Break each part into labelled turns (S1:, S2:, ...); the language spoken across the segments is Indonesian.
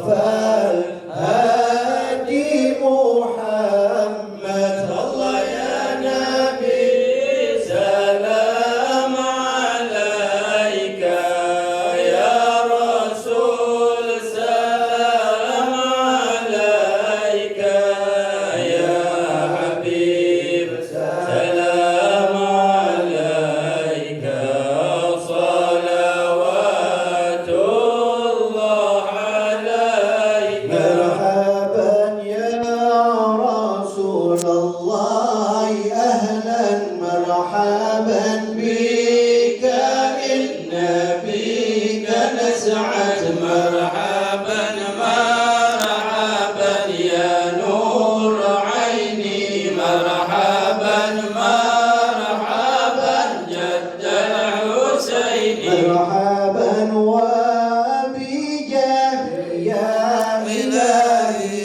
S1: مصطفى الهادي محمد. الله يا نبي سلام عليك، يا رسول سلام عليك، يا حبيب سلام عليك، صلوات الله عليك. مرحبا يا رسول الله، أهلا مرحبا بك، إن بك نسعد. مرحبا مرحبا يا نور عيني، مرحبا مرحبا جد الحسين. مرحبا وبجاه يا إلهي،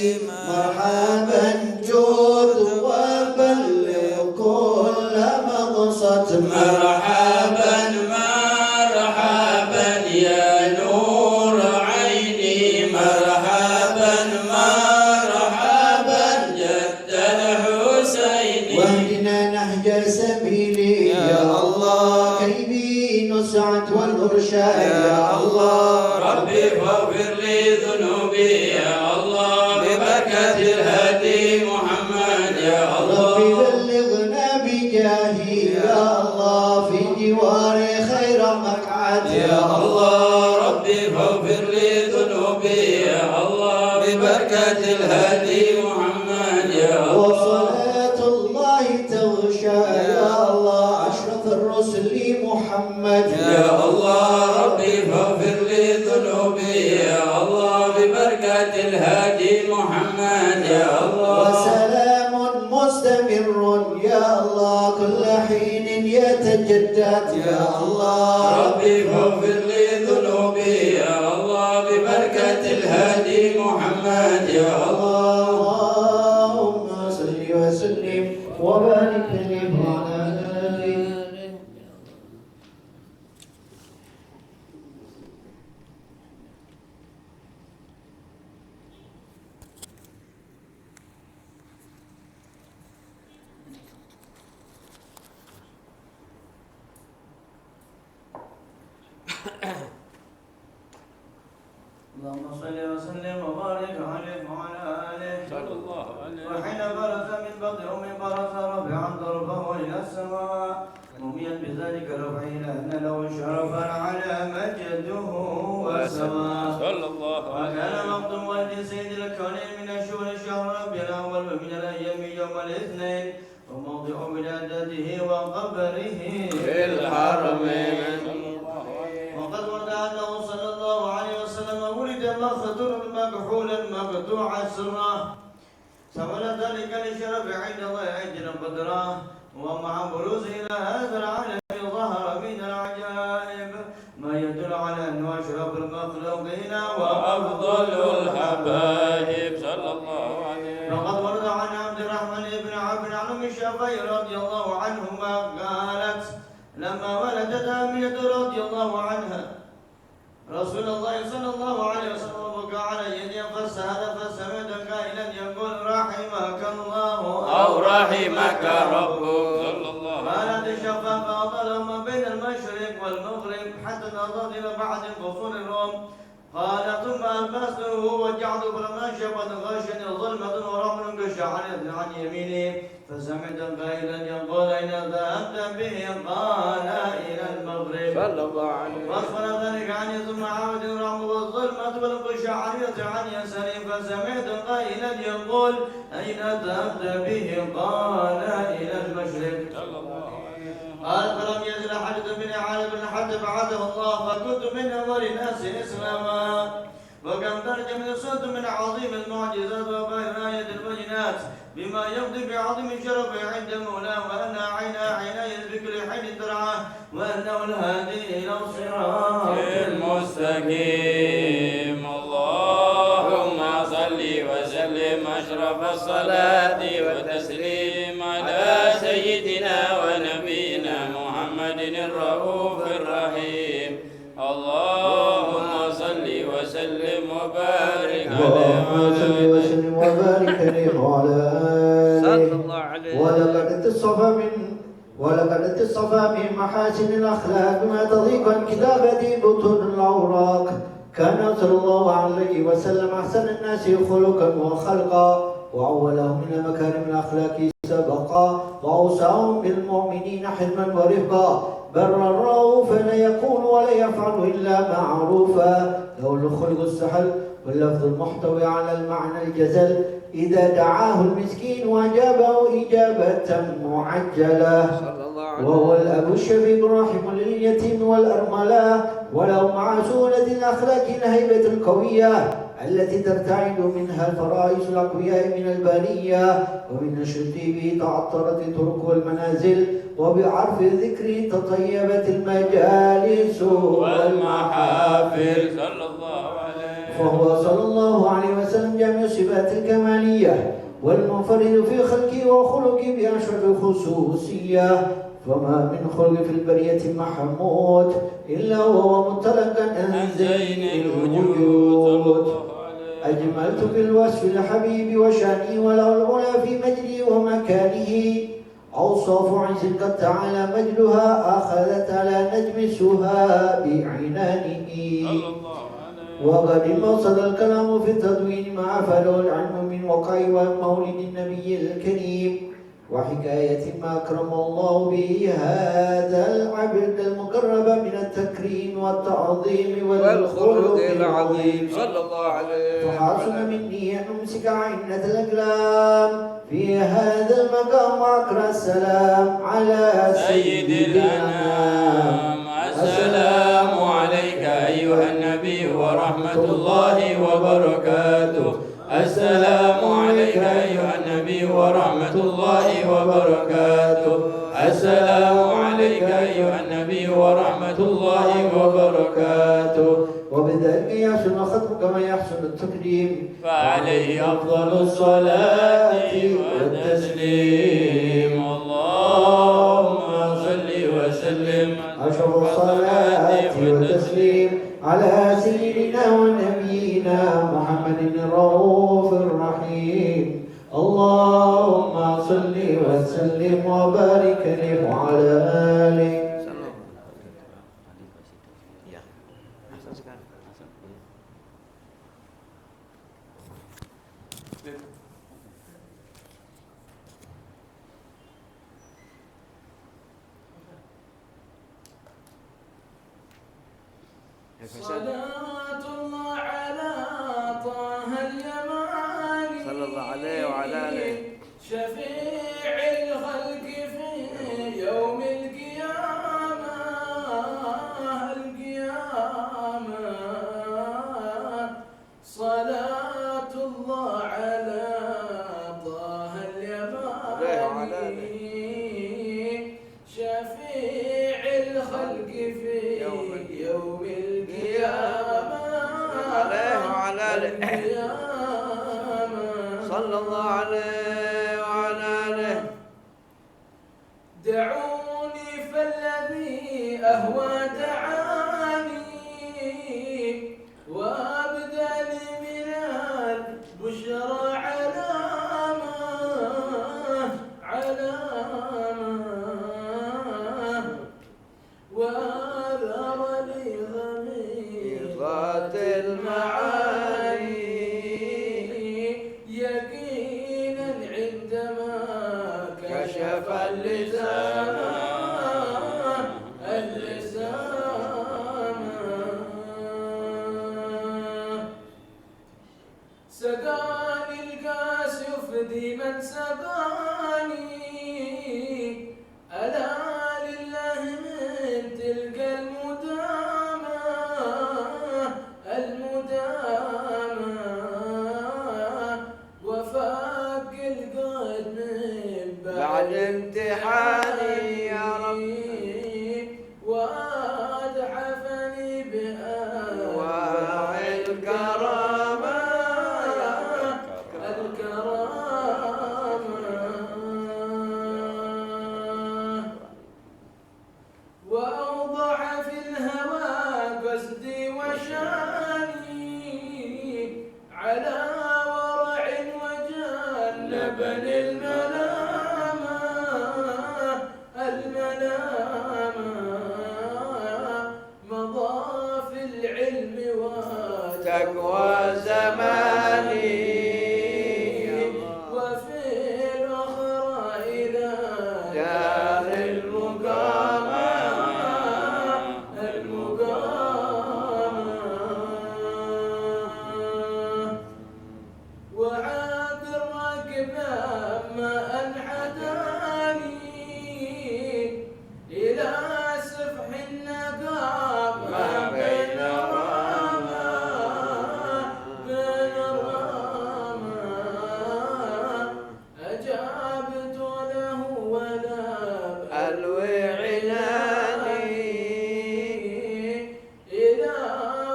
S1: مرحبا جود وبلغ كل مقصد. مرحبا مرحبا يا نور عيني، مرحبا مرحبا جد الحسين. واهدنا نهج سبيلي يا الله، كي بي نسعد والإرشاد يا الله. ربي فاغفر لي ذنوبي يا الله، ببركة الهادي محمد يا الله. ربي بلغنا بجاهي يا الله، في جوار خير مقعد يا الله. ربي فاغفر لي ذنوبي يا الله، ببركة الهادي محمد يا الله. وصلاة الله تغشى يا الله، أشرف الرسل محمد يا الله. ربي فاغفر لي ذنوبي يا الله، ببركة الهادي محمد يا الله. وسلام مستمر يا الله، كل حين يتجدد يا الله. ربي فاغفر لي ذنوبي يا الله، ببركة الهادي محمد يا الله. اللهم صل وسلم وبارك عليه وعلى آله.
S2: اللهم صل وسلم وبارك عليه وعلى آله.
S3: صلى الله عليه
S2: وحين برز من بدر من برز رفعا ضربه إلى السماء، رميا بذلك رفعه لأن له شرفا على مجده وسماء.
S3: صلى الله
S2: وكان
S3: عليه
S2: وقت ولد سيد الكونين من الشهور شهر ربيع الأول، ومن الأيام يوم الاثنين، وموضع ولادته وقبره
S3: في الحرمين.
S2: وقد ورد أنه صلى الله عليه وسلم ولد مخطوبا مكحولا مقطوع السرة، سبب ذلك لشرف عند الله أجرا بدرا. ومع بروزه إلى هذا العالم ظهر من العجائب ما يدل على أنه أشرف المخلوقين
S3: وأفضل الحبايب. صلى الله عليه
S2: وقد ورد عن عبد الرحمن بن عوف عن أم الشافعي رضي الله عنهما قالت: لما ولدت آمنة رضي الله عنها رسول الله صلى الله عليه وسلم وبكى على يدي فسهل، فسمعت قائلا يقول: رحمك الله
S3: أو رحمك ربك. صلى الله عليه
S2: قالت الشفاء فأطال ما بين المشرق والمغرب حتى نظرت إلى بعض فصول الروم. قال: ثم ألبسته وجعت فلما شبت غشني ظلمة ورعد كشعرة عن يميني، فسمعت قائلا يقول: أين ذهبت به؟ قال: إلى المغرب.
S3: صلى الله عليه
S2: وأخبر ذلك عني، ثم عاد الرعد والظلمة والكشعرة عن يساري، فسمعت قائلا يقول: أين ذهبت به؟ قال: إلى المشرق.
S3: صلى الله عليه
S2: قال: فلم يزل حدث من عالم حتى بعثه الله، فكنت من أول الناس إسلاما. وكم درج من صوت من عظيم المعجزات وبين آية البينات بما يقضي بعظيم شرف عند مولاه، وأن عيناي بكل حين ترعاه، وأنه الهادي إلى الصراط
S3: المستقيم. اللهم صل وسلم أشرف الصلاة وتسليم على سيدنا ونبينا محمد الرؤوف الرحيم. اللهم صل وسلم وبارك وبارك
S1: اللهم صل وسلم وبارك عليه وعلى آله. ولقد اتصفى من محاسن الأخلاق ما تضيق عن كتابة بطون الأوراق. كان صلى الله عليه وسلم أحسن الناس خلقا وخلقا وأولهم من مكارم الأخلاق سبقا وأوسعهم بالمؤمنين حلما ورفقا برا رؤوفا لا يقول ولا يفعل إلا معروفا له الخلق السهل واللفظ المحتوي على المعنى الجزل إذا دعاه المسكين وأجابه إجابة معجلة وهو الأب الشفيق الرحم لليتيم والأرملة وله مع سهولة الأخلاق الهيبة القوية التي ترتعد منها الفرائس الأقوياء من البرية ومن نشرته به تعطرت الطرق والمنازل وبعرف ذكره تطيبت المجالس
S3: والمحافل صلى الله عليه.
S1: فهو صلى الله عليه وسلم جامع الصفات الكمالية والمنفرد في خلقه وخلقه بأشرف الخصوصية فما من خلق في البرية محمود إلا وهو مطلقا عن زين الوجود. أجملت في الوصف الحبيب وشانه وله العلا في مجده ومكانه أوصاف عز قد تعالى مجدها أخذت على نجم السها بعنانه وقد انبسط الكلام في التدوين ما أفاده العلم من وقع مولد النبي الكريم وحكاية ما أكرم الله به هذا العبد المقرب من التكريم والتعظيم والخلق العظيم
S3: صلى الله عليه.
S1: فحاصل مني أن أمسك عنة الأقلام في هذا المقام وأقرأ السلام على سيد الأنام.
S3: السلام عليك أيها النبي ورحمة الله وبركاته. السلام عليك أيها النبي ورحمة الله وبركاته. السلام عليك أيها النبي ورحمة الله وبركاته.
S1: وبذلك يحسن الختم كما يحسن التكريم
S3: فعليه أفضل الصلاة والتسليم. اللهم صل وسلم
S1: أشرف الصلاة والتسليم على سيدنا ونبينا محمد الرؤوف الرحيم. اللهم صل وسلم وبارك عليه وعلى آله.
S4: صلاة الله على طه اليماني
S3: صلى الله عليه وعلى آله.
S4: شفيع الخلق في يوم القيامة. صلاة الله على طه اليماني شفيع الخلق في يوم القيامة.
S3: صلى الله عليه وعلى آله.
S4: دعوني فالذي أهوى دعاني وأبداني من البشرى علامة وأذر لي ضميرات المعاني يقينا عندما كشف اللسان سقاني القاس يفدي من سقاني. ألا لله من تلك المدامة وفاق القد من
S3: بعد امتحاني يا رب
S4: وأدحفني
S3: وأنواع الكرامة.
S4: وأوضح في الهوى قصدي وشاني بني الملامة الملامة مضى في العلم
S3: تقوى زماني
S4: وفي الأخرى إلى
S3: دار المقامة
S4: وعاد الركب ما أنحداني إلى سفح النقاب
S3: ما بين
S4: رامى بين رامى أجابت له ولا
S3: ألوي عناني
S4: إلى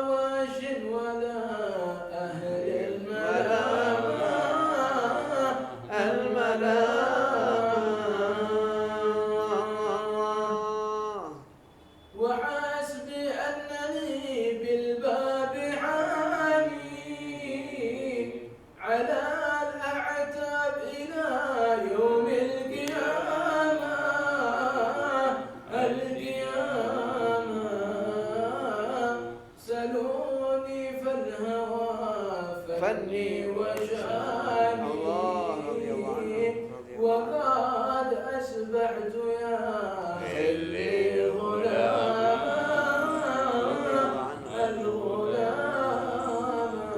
S4: وش ولا أهل الملامة وحسبي أنني بالباب عاني على الأعتاب إلى يوم القيامة سلوني فالهوى فني وشاني وقد أسبحت يا اللي الغلام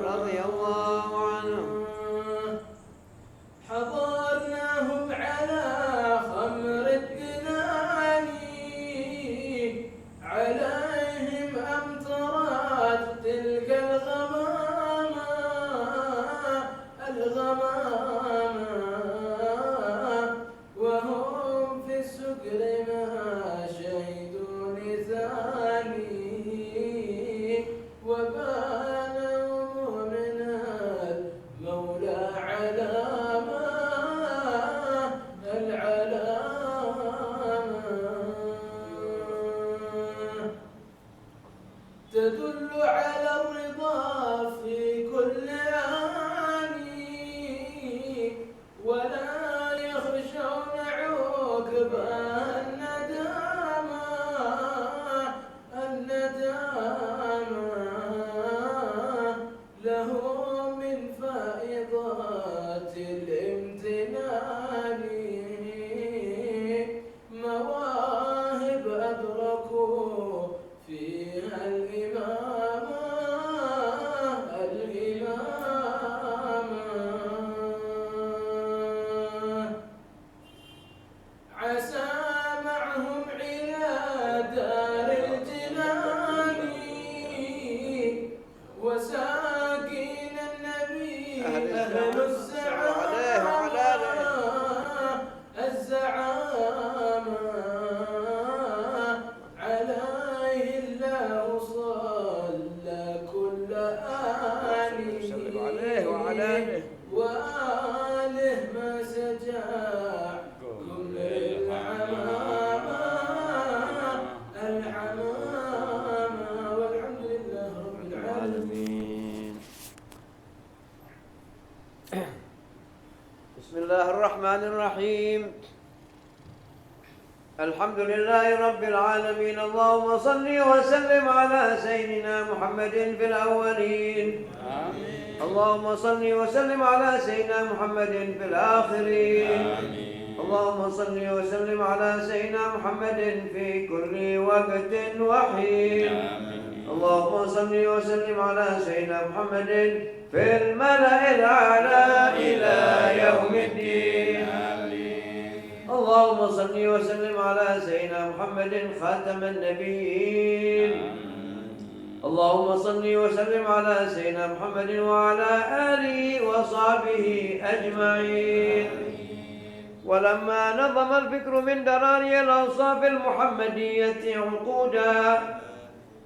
S3: رضي الله عنه
S4: حضرناهم على خمر الدناني عليهم أمطرت تلك الغمامة وهم في السكر ما شهدوا لساني وبانوا من المولى علامة تدل على الرضا في كل آني ولا يخشون عقبى الندامة لهم من فائضات الامتنان مواهب أدركوا فيها الإمامة عسى معهم إلى دار الجنان وساكين النبي أهل الزعامة عليه الله صلى كل آله وآله ما سجاع كل الحمامة والحمد لله رب العالمين.
S3: بسم الله الرحمن الرحيم. الحمد لله رب العالمين. اللهم صل وسلم على سيدنا محمد في الأولين. آمين. اللهم صل وسلم على سيدنا محمد في الآخرين. آمين. اللهم صل وسلم على سيدنا محمد في كل وقت وحين. آمين. اللهم صل وسلم على سيدنا محمد في الملأ الأعلى إلى يوم الدين. اللهم صل وسلم على سيدنا محمد خاتم النبيين. اللهم صل وسلم على سيدنا محمد وعلى آله وصحبه أجمعين. ولما نظم الفكر من دراري الأوصاف المحمدية عقودا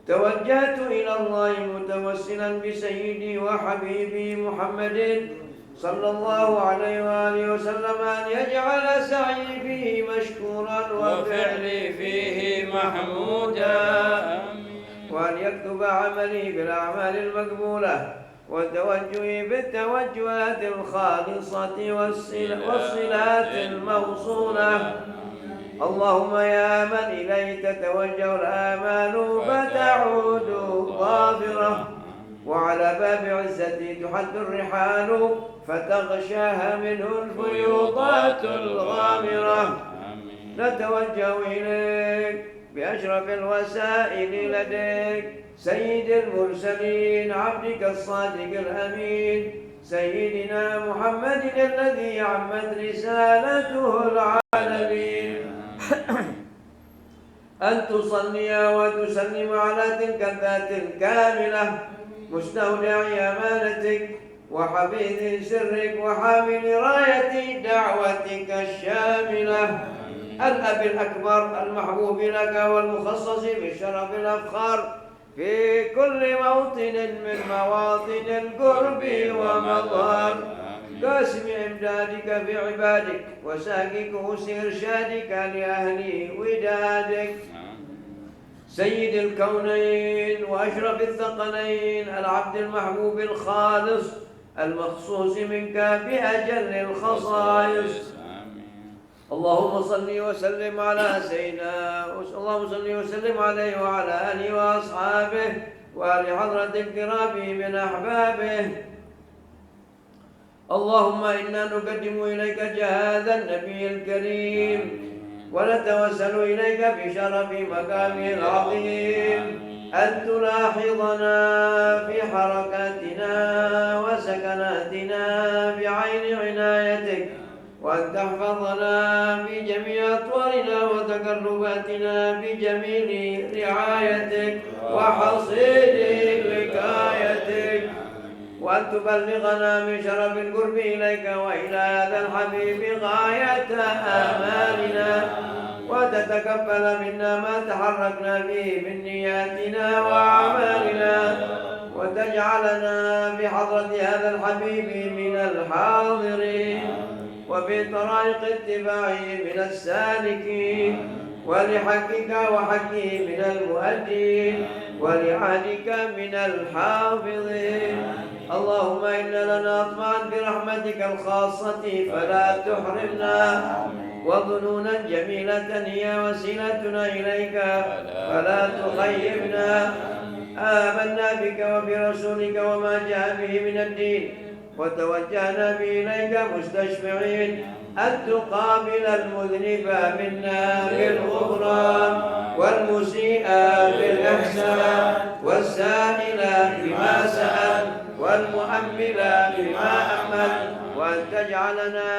S3: توجهت إلى الله متوسلا بسيدي وحبيبي محمد صلى الله عليه وآله وسلم أن يجعل سعي فيه مشكورا وفعلي فيه محمودا وأن يكتب عملي بالأعمال المقبولة
S5: وتوجهي بالتوجهات الخالصة والصلات الموصولة. اللهم يا من إليك تتوجه الآمال فتعود ظافرة، وعلى باب عزتي تحد الرحال فتغشاها منه الفيوضات الغامرة. نتوجه إليك بأشرف الوسائل لديك، سيد المرسلين عبدك الصادق الأمين سيدنا محمد الذي عمت رسالته العالمين، أن تصلي وتسلم على تلك الذات الكاملة مستودع أمانتك وحفيظ سرك وحامل راية دعوتك الشاملة، الأب الأكبر المحبوب لك والمخصص بالشرف الأفخر في كل موطن من مواطن القرب ومظهر، قاسم إمدادك في عبادك وساقي كؤوس إرشادك لأهل ودادك، سيد الكونين وأشرف الثقلين العبد المحبوب الخالص المخصوص منك بأجل الخصائص. اللهم صل وسلم على سيدنا، اللهم صل وسلم عليه وعلى آله وأصحابه وآل حضرة الكرام من أحبابه. اللهم إنا نقدم إليك جهاد النبي الكريم ونتوسل إليك بشرف مقامه العظيم أن تلاحظنا في حركاتنا وسكناتنا بعين عنايتك، وأن تحفظنا في جميع أطوارنا وتقرباتنا بجميل رعايتك وحصين وقايتك، وأن تبلغنا من شرف القرب إليك وإلى هذا الحبيب غاية آمالنا، وتتقبل منا ما تحركنا به من نياتنا وأعمالنا، وتجعلنا بحضرة هذا الحبيب من الحاضرين، وفي طرائق اتباعه من السالكين، ولحقك وحقه من المؤدين، ولعهدك من الحافظين. اللهم إن لنا أطمعا برحمتك الخاصة فلا تحرمنا، وظنونا جميلة هي وسيلتنا إليك فلا تخيبنا. آمنا بك وبرسولك وما جاء به من الدين، وتوجهنا به إليك مستشفعين أن تقابل المذنب منا بالغفران، والمسيء بالإحسان، والسائل بما سأل، والمؤمل بما أمل، وأن تجعلنا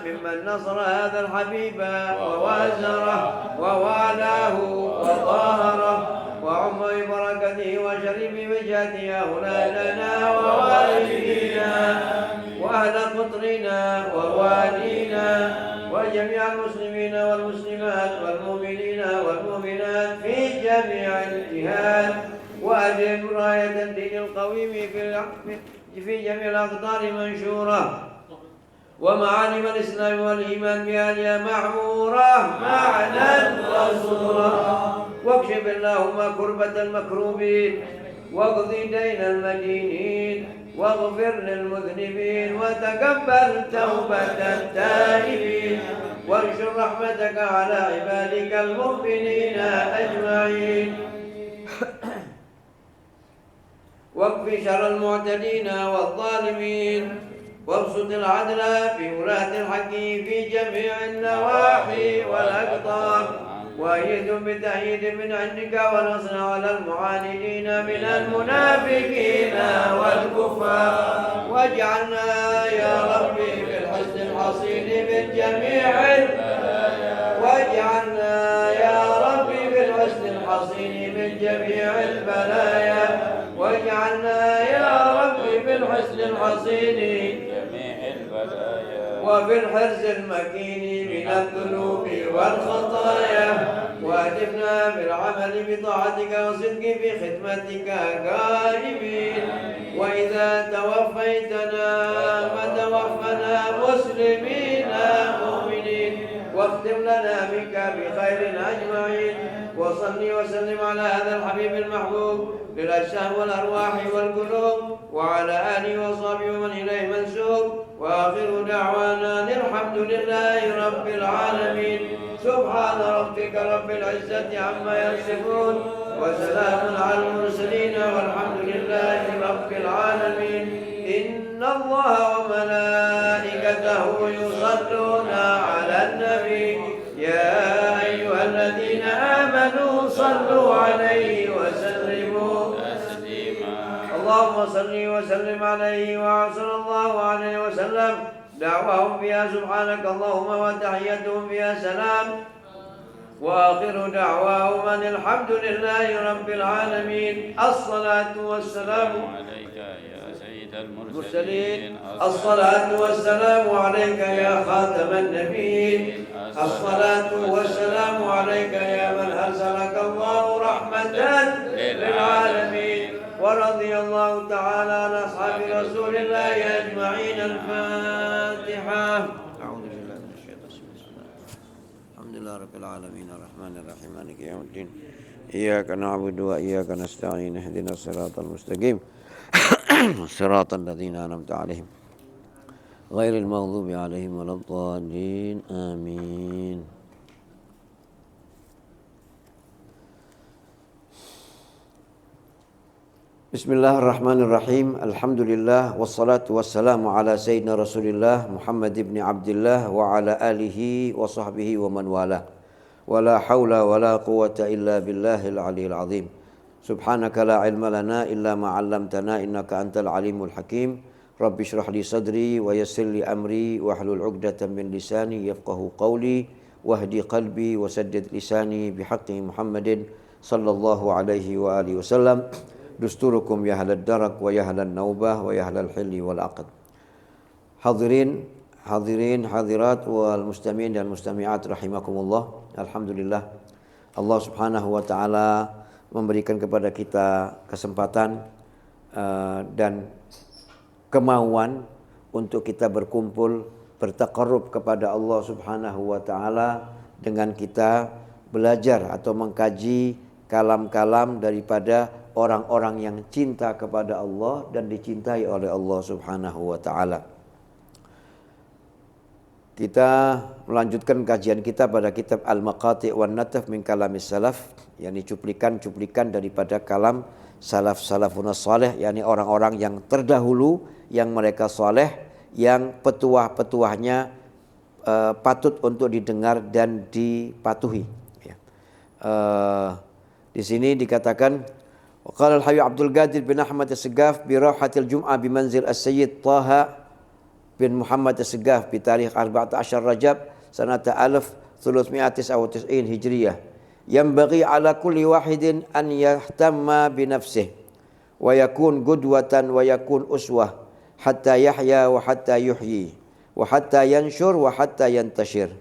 S5: ممن نصر هذا الحبيب ووازره ووالاه وظاهره، وعم ببركته وشريف وجهته أولادنا ووالدينا وأهل قطرنا ووالينا وجميع المسلمين والمسلمات والمؤمنين والمؤمنات في جميع الجهات، وأجل راية الدين القويم في جميع الأقطار منشورة، ومعالم الإسلام والإيمان بأهلها معمورة معنا وصورة. واكشف اللهم كربة المكروبين، واقض دين المدينين، واغفر للمذنبين، وتقبل توبة التائبين، وانشر رحمتك على عبادك المؤمنين أجمعين، واكف شر المعتدين والظالمين، وابسط العدل في ولاة الحق في جميع النواحي والأقطار، وأيد بتأييد من عندك ونصر على المعاندين من المنافقين والكفار، واجعلنا يا ربي بالحسن الحصين من جميع البلايا، واجعلنا يا ربي بالحسن الحصين من جميع البلايا، واجعلنا يا ربي بالحسن الحصين وفي الحرز المكين من الذنوب والخطايا، وأجبنا بالعمل بطاعتك وصدق في خدمتك قائمين، وإذا توفيتنا فتوفنا مسلمين مؤمنين، واختم لنا بك بخير أجمعين. وصل وسلم على هذا الحبيب المحبوب للأجسام والأرواح والقلوب وعلى آله وصحبه ومن إليه منسوب وآخر دعوانا الحمد لله رب العالمين سبحان ربك رب العزة عما يصفون وسلام على المرسلين والحمد لله رب العالمين إن الله وملائكته يصلون على النبي يا أيها الذين آمنوا صلوا عليه وسلموا اللهم صل وسلم عليه وصلى الله عليه وسلم دعواهم فيها سبحانك اللهم وتحيتهم فيها سلام وآخر دعواهم أن الحمد لله رب العالمين الصلاة والسلام
S3: عليك يا سيد
S5: المرسلين الصلاة والسلام عليك يا خاتم النبيين الصلاة والسلام عليك يا من أرسلك الله رحمة للعالمين ورضي الله تعالى عن أصحاب رسول الله أجمعين الفاتحة أعوذ بالله من الشيطان الرجيم الحمد لله رب العالمين الرحمن الرحيم مالك يوم الدين إياك نعبد وإياك نستعين اهدنا الصراط المستقيم صراط الذين أنعمت عليهم غير المغضوب عليهم ولا الضالين آمين Bismillahirrahmanirrahim. Alhamdulillah wassalatu wassalamu ala sayyidina Rasulillah Muhammad ibn Abdullah wa ala alihi wa sahbihi wa man wala. Wala haula wala quwwata illa billahil aliyil azim. Subhanaka la ilma lana illa ma 'allamtana innaka antal alimul hakim. Rabbi shrah li sadri wa yassir li amri wahlul 'uqdatam min lisani yafqahu qawli wahdi qalbi wa saddid lisani bihaqqi Muhammadin sallallahu alaihi wa alihi wasallam. Dusturukum ya ahlad darak wa ya ahlan naubah wa ya ahlal hilli wal aqd. Hadirin hadirat wal mustami'in dan mustami'at rahimakumullah. Alhamdulillah Allah Subhanahu wa taala memberikan kepada kita kesempatan dan kemauan untuk kita berkumpul bertaqarrub kepada Allah Subhanahu wa taala dengan kita belajar atau mengkaji kalam-kalam daripada orang-orang yang cinta kepada Allah dan dicintai oleh Allah Subhanahu wa taala. Kita melanjutkan kajian kita pada kitab Al-Maqati' wan Nataf min Kalamis Salaf, yakni cuplikan-cuplikan daripada kalam salafun salih, yakni orang-orang yang terdahulu yang mereka saleh, yang petuah-petuahnya patut untuk didengar dan dipatuhi. Di sini dikatakan Qala al-Habib Abdul Qadir bin Ahmad As-Segaf bi Rawhatil Jum'ah bi manzil As-Sayyid Taha bin Muhammad As-Segaf bi tarikh 14 Rajab sanata 1399 Hijriyah. Yanbaghi ala kulli wahidin an yahtamma bi nafsihi wa yakun qudwatan wa yakun uswah hatta yahya wa hatta yuhyi wa hatta yanshur wa hatta yantashir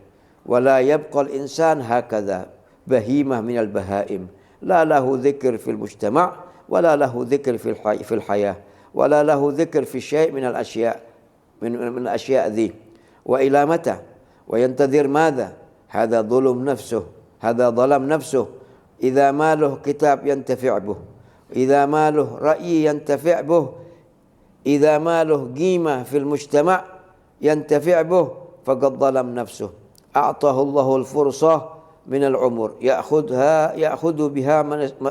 S5: wa la yabqa al-insan hakadha bahimah minal bahaim لا له ذكر في المجتمع ولا له ذكر في الحياة ولا له ذكر في شيء من الأشياء من الأشياء ذي وإلى متى وينتظر ماذا هذا ظلم نفسه هذا ظلم نفسه إذا ما له كتاب ينتفع به إذا ما له رأي ينتفع به إذا ما له قيمة في المجتمع ينتفع به فقد ظلم نفسه أعطاه الله الفرصة من العمر يأخذ بها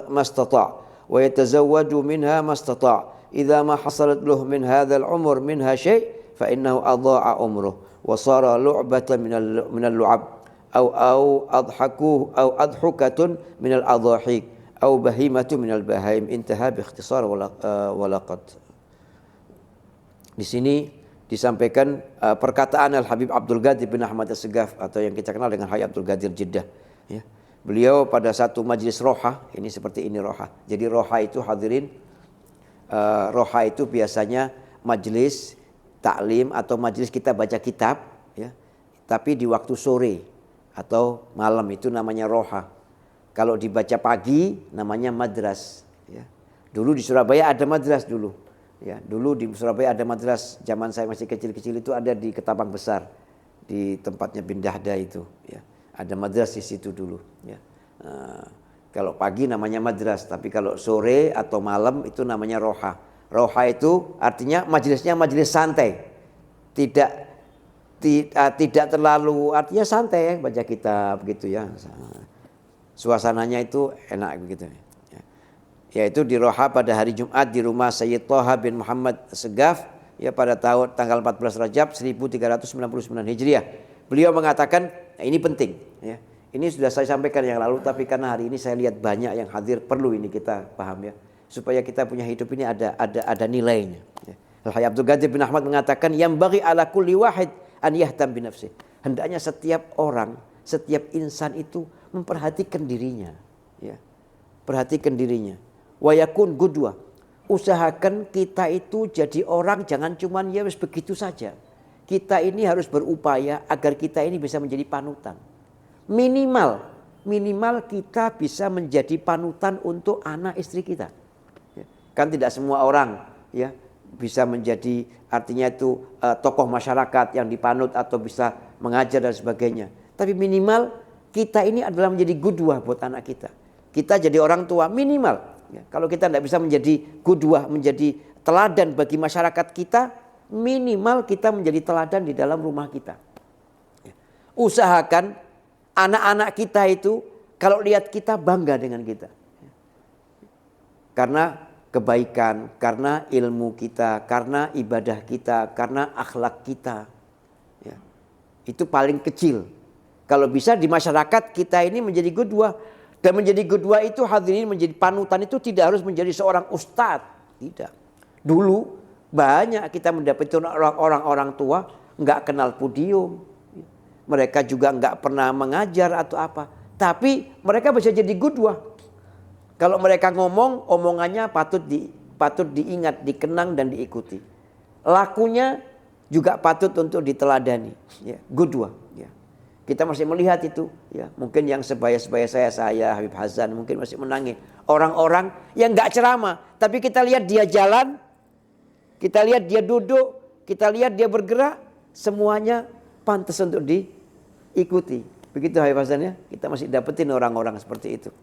S5: ما استطاع ويتزوج منها ما استطاع إذا ما حصلت له من هذا العمر منها شيء فإنه أضاع عمره وصار لعبة من اللعب أو أضحكة من الأضاحيك أو بهيمة من البهائم انتهى باختصار ولقد. Di sini disampaikan perkataan Al-Habib Abdul Qadir bin Ahmad As-Segaf atau yang kita kenal dengan Habib Abdul Qadir Jeddah. Ya. Beliau pada satu majlis roha, ini seperti ini roha. Jadi roha itu hadirin, roha itu biasanya majlis taklim atau majlis kita baca kitab, ya. Tapi di waktu sore atau malam itu namanya roha. Kalau dibaca pagi namanya madras. Ya. Dulu di Surabaya ada madras dulu. Ya, dulu di Surabaya ada madras. Zaman saya masih kecil-kecil itu ada di Ketapang Besar, di tempatnya Bin Dahda itu. Ya. Ada madras di situ dulu. Ya. Kalau pagi namanya madras, tapi kalau sore atau malam itu namanya roha. Roha itu artinya majelisnya majelis santai. Tidak terlalu artinya santai ya, baca kitab gitu ya. Suasananya itu enak begitu. Yaitu di Roha pada hari Jumat di rumah Sayyid Thaha bin Muhammad Segaf ya pada tanggal 14 Rajab 1399 Hijriah. Beliau mengatakan, nah ini penting ya. Ini sudah saya sampaikan yang lalu tapi karena hari ini saya lihat banyak yang hadir, perlu ini kita paham ya. Supaya kita punya hidup ini ada nilainya ya. Al-Hayy Abdul Qadir bin Ahmad mengatakan yang bagi ala kulli wahid an yahtam bi nafsi. Hendaknya setiap orang, setiap insan itu memperhatikan dirinya ya. Perhatikan dirinya. Wa yakun qudwah. Usahakan kita itu jadi orang jangan cuman ya begitu saja. Kita ini harus berupaya agar kita ini bisa menjadi panutan. Minimal kita bisa menjadi panutan untuk anak istri kita. Kan tidak semua orang ya bisa menjadi artinya itu tokoh masyarakat yang dipanut atau bisa mengajar dan sebagainya. Tapi minimal kita ini adalah menjadi qudwah buat anak kita. Kita jadi orang tua minimal. Ya, kalau kita tidak bisa menjadi qudwah, menjadi teladan bagi masyarakat kita, minimal kita menjadi teladan di dalam rumah kita. Ya. Usahakan anak-anak kita itu kalau lihat kita bangga dengan kita. Ya. Karena kebaikan, karena ilmu kita, karena ibadah kita, karena akhlak kita. Ya. Itu paling kecil. Kalau bisa di masyarakat kita ini menjadi qudwah. Dan menjadi qudwah itu hadirin menjadi panutan itu tidak harus menjadi seorang ustadz. Tidak. Dulu banyak kita mendapati orang-orang tua nggak kenal podium. Mereka juga nggak pernah mengajar atau apa. Tapi mereka bisa jadi qudwah. Kalau mereka ngomong, omongannya patut diingat, dikenang dan diikuti. Lakunya juga patut untuk diteladani. Ya, qudwah. Ya. Kita masih melihat itu. Ya, mungkin yang sebaya-sebaya saya Habib Hazan mungkin masih menangis. Orang-orang yang nggak ceramah, tapi kita lihat dia jalan, kita lihat dia duduk, kita lihat dia bergerak, semuanya pantas untuk diikuti. Begitu Habib Hazan ya, kita masih dapetin orang-orang seperti itu.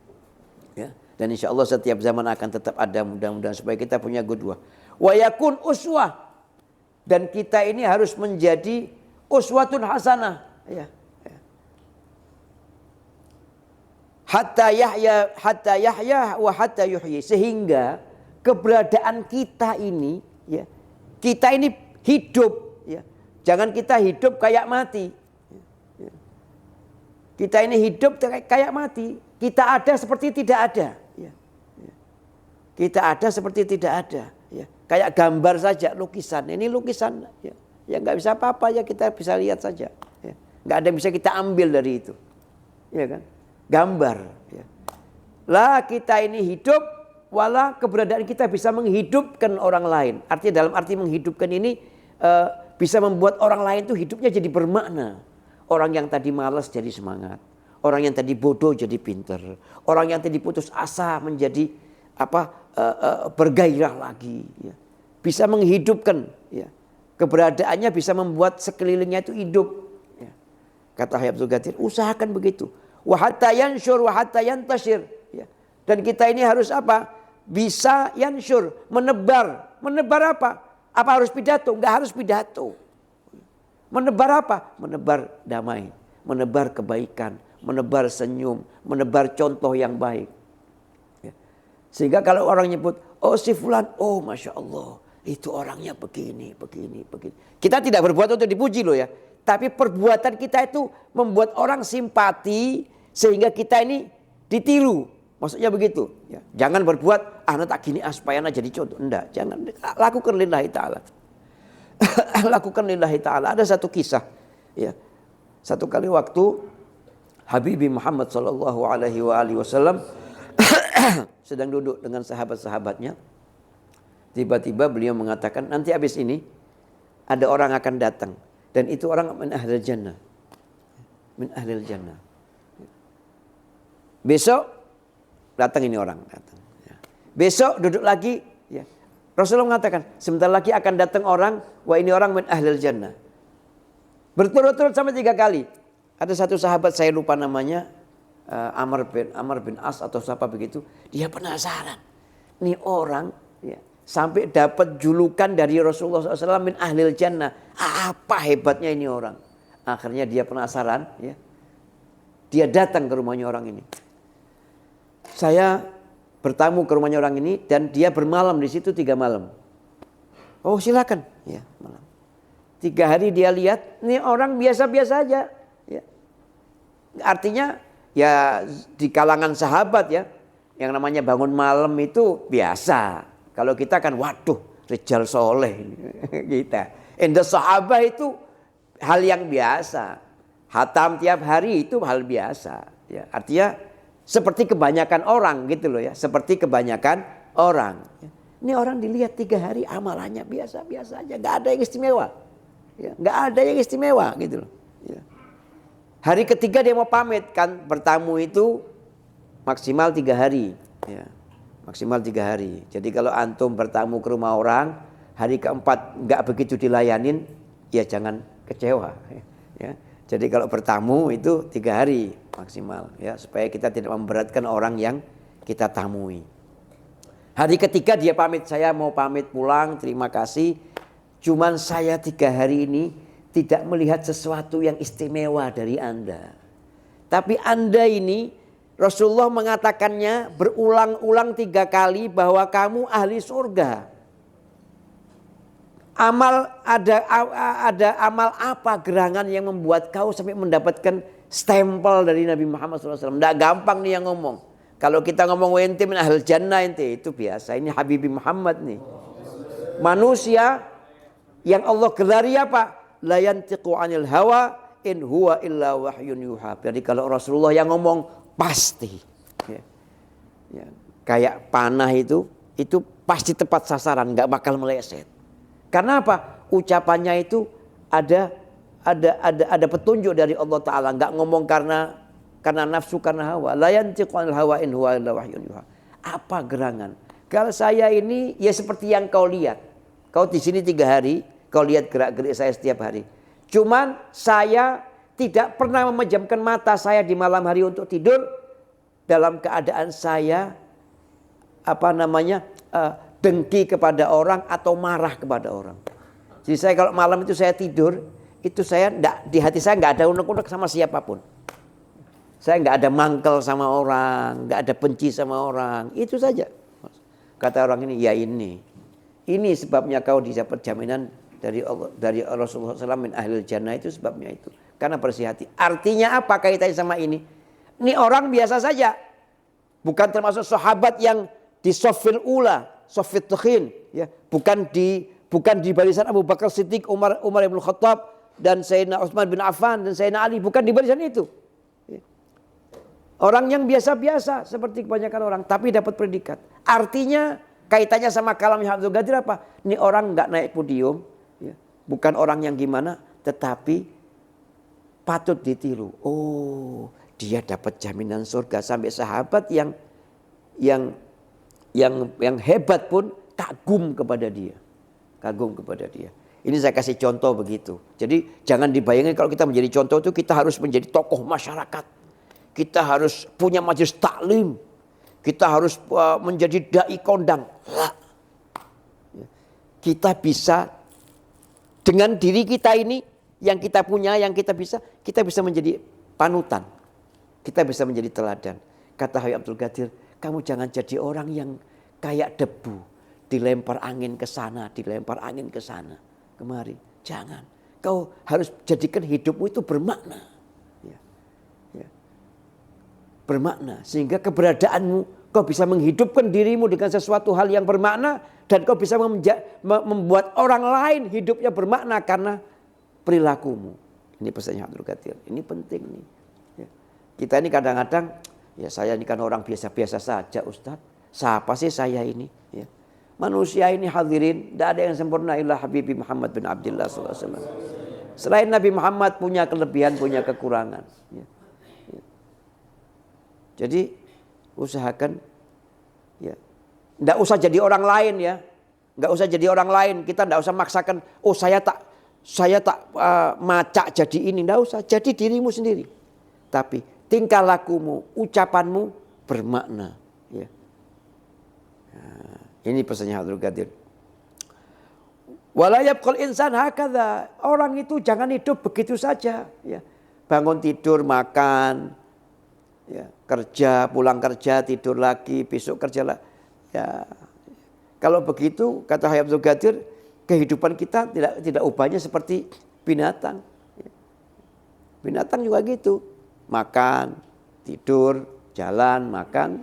S5: Ya. Dan insya Allah setiap zaman akan tetap ada mudah-mudahan supaya kita punya qudwah. Wa yakun uswah. Dan kita ini harus menjadi uswatun hasanah. Ya. Hatta yahya wa hatta yuhyi. Sehingga keberadaan kita ini ya, kita ini hidup ya. Jangan kita hidup kayak mati. Ya. Kita ini hidup kayak mati. Kita ada seperti tidak ada. Ya. Ya. Kita ada seperti tidak ada. Ya. Kayak gambar saja, lukisan. Ini lukisan. Ya. Ya nggak bisa apa-apa ya kita bisa lihat saja. Ya. Nggak ada yang bisa kita ambil dari itu. Ya kan? Gambar. Ya. Lah kita ini hidup, wala keberadaan kita bisa menghidupkan orang lain. Artinya dalam arti menghidupkan ini bisa membuat orang lain itu hidupnya jadi bermakna. Orang yang tadi malas jadi semangat. Orang yang tadi bodoh jadi pinter. Orang yang tadi putus asa menjadi bergairah lagi. Ya. Bisa menghidupkan. Ya. Keberadaannya bisa membuat sekelilingnya itu hidup. Ya. Kata Hayy Abdul Qadir, usahakan begitu. Wa hatta yansyur wa hatta yantashir. Ya. Dan kita ini harus apa? Bisa yansyur, menebar. Menebar apa? Apa harus pidato? Enggak harus pidato. Menebar apa? Menebar damai, menebar kebaikan, menebar senyum, menebar contoh yang baik. Ya. Sehingga kalau orang nyebut, oh si fulan, oh Masya Allah, itu orangnya begini. Kita tidak berbuat untuk dipuji loh ya. Tapi perbuatan kita itu membuat orang simpati sehingga kita ini ditiru. Maksudnya begitu. Ya. Jangan berbuat, tak gini supaya jadi contoh. Enggak, jangan. Lakukan lillahi ta'ala. Lakukan lillahi ta'ala. Ada satu kisah. Ya. Satu kali waktu Habibi Muhammad SAW sedang duduk dengan sahabat-sahabatnya. Tiba-tiba beliau mengatakan, nanti habis ini ada orang akan datang. Dan itu orang min ahlil jannah. Min ahlil jannah. Besok datang ini orang. Datang. Ya. Besok duduk lagi. Ya. Rasulullah mengatakan, sebentar lagi akan datang orang. Wah ini orang min ahlil jannah. Berturut-turut sampai 3 kali. Ada satu sahabat saya lupa namanya. Amr bin As atau siapa begitu. Dia penasaran. Ini orang ya, sampai dapat julukan dari Rasulullah SAW min ahlil jannah. Apa hebatnya ini orang? Akhirnya dia penasaran, ya. Dia datang ke rumahnya orang ini. Saya bertamu ke rumahnya orang ini dan dia bermalam di situ 3 malam. Oh silakan, ya malam. 3 hari dia lihat, ini orang biasa-biasa aja. Ya. Artinya ya di kalangan sahabat ya, yang namanya bangun malam itu biasa. Kalau kita kan waduh, rijal soleh kita. Indah sahabat itu hal yang biasa. Hatam tiap hari itu hal biasa. Ya, artinya seperti kebanyakan orang gitu loh ya. Seperti kebanyakan orang. Ini orang dilihat 3 hari amalannya biasa-biasa aja. Gak ada yang istimewa. Ya, gak ada yang istimewa gitu loh. Ya. Hari ketiga dia mau pamit kan. Bertamu itu maksimal 3 hari. Ya, maksimal 3 hari. Jadi kalau antum bertamu ke rumah orang, hari keempat gak begitu dilayanin, ya jangan kecewa. Ya. Jadi kalau bertamu itu 3 hari maksimal ya, supaya kita tidak memberatkan orang yang kita tamui. Hari ketiga dia pamit, saya mau pamit pulang, terima kasih. Cuman saya 3 hari ini tidak melihat sesuatu yang istimewa dari Anda. Tapi Anda ini Rasulullah mengatakannya berulang-ulang 3 kali bahwa kamu ahli surga. Ada amal apa gerangan yang membuat kau sampai mendapatkan stempel dari Nabi Muhammad SAW. Tidak gampang nih yang ngomong. Kalau kita ngomong ente min ahlul jannah ente itu biasa. Ini Habibi Muhammad nih. Manusia yang Allah gelari apa? La yantiqu anil hawa in huwa illa wahyun yuha. Jadi kalau Rasulullah yang ngomong pasti. Ya. Ya. Kayak panah itu pasti tepat sasaran, nggak bakal meleset. Karena apa? Ucapannya itu ada petunjuk dari Allah Ta'ala. Enggak ngomong karena nafsu, karena hawa. La yantiqu anil hawa in huwa illa wahyun yuha. Apa gerangan? Kalau saya ini ya seperti yang kau lihat. Kau di sini 3 hari, kau lihat gerak-gerik saya setiap hari. Cuman saya tidak pernah memejamkan mata saya di malam hari untuk tidur dalam keadaan saya dengki kepada orang atau marah kepada orang. Jadi saya kalau malam itu saya tidur, itu saya di hati saya nggak ada unek-unek sama siapapun. Saya nggak ada mangkel sama orang, nggak ada benci sama orang. Itu saja. Kata orang ini, ya ini sebabnya kau dapat jaminan dari Allah, dari Rasulullah SAW min ahlil jannah, itu sebabnya itu. Karena bersih hati. Artinya apa kaitannya sama ini? Ini orang biasa saja, bukan termasuk sahabat yang di sofil ula. Sofit Tukhin, ya, bukan di barisan Abu Bakar Siddiq, Umar bin Khattab dan Sayyidina Utsman bin Affan dan Sayyidina Ali, bukan di barisan itu. Ya. Orang yang biasa-biasa seperti kebanyakan orang, tapi dapat predikat. Artinya kaitannya sama kalamnya Abdul Qadir apa? Ini orang nggak naik podium, ya, bukan orang yang gimana, tetapi patut ditiru. Oh, dia dapat jaminan surga. Sampai sahabat yang hebat pun kagum kepada dia. Kagum kepada dia. Ini saya kasih contoh begitu. Jadi jangan dibayangkan kalau kita menjadi contoh itu kita harus menjadi tokoh masyarakat. Kita harus punya majelis taklim. Kita harus menjadi dai kondang. Kita bisa dengan diri kita ini yang kita punya, yang kita bisa menjadi panutan. Kita bisa menjadi teladan. Kata Habib Abdul Qadir, kamu jangan jadi orang yang kayak debu, dilempar angin ke sana, dilempar angin ke sana, kemari. Jangan. Kau harus jadikan hidupmu itu bermakna. Ya. Ya. Bermakna. Sehingga keberadaanmu, kau bisa menghidupkan dirimu dengan sesuatu hal yang bermakna. Dan kau bisa membuat orang lain hidupnya bermakna karena perilakumu. Ini pesannya Abdul Qadir. Ini penting nih. Ya. Kita ini kadang-kadang, ya saya ini kan orang biasa-biasa saja Ustaz. Siapa sih saya ini? Ya. Manusia ini hadirin, tidak ada yang sempurna illa Habibi Muhammad bin Abdullah SAW. Selain Nabi Muhammad punya kelebihan, punya kekurangan. Ya. Ya. Jadi usahakan, ya, tidak usah jadi orang lain ya, nggak usah jadi orang lain. Kita tidak usah maksakan. Oh saya tak macak jadi ini, tidak usah. Jadi dirimu sendiri. Tapi tingkah lakumu, ucapanmu bermakna. Ya. Nah, Ini pesannya Abdul Qadir. Wala yabqal insan hakadha. Orang itu jangan hidup begitu saja. Ya. Bangun tidur, makan, ya. Kerja, pulang kerja, tidur lagi, besok kerja lagi. Ya. Kalau begitu, kata Habib Abdul Qadir, kehidupan kita tidak ubahnya seperti binatang. Binatang juga gitu. Makan, tidur, jalan, makan.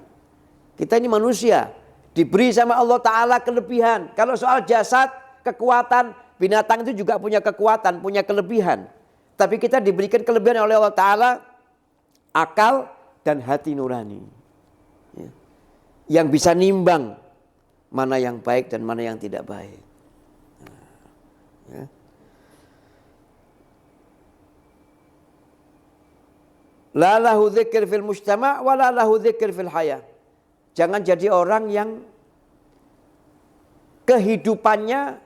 S5: Kita ini manusia. Diberi sama Allah Ta'ala kelebihan. Kalau soal jasad, kekuatan, binatang itu juga punya kekuatan, punya kelebihan. Tapi kita diberikan kelebihan oleh Allah Ta'ala, akal dan hati nurani. Ya. Yang bisa nimbang mana yang baik dan mana yang tidak baik. Ya. La lahu dzikr fil mujtama' wa la lahu dzikr fil haya. Jangan jadi orang yang kehidupannya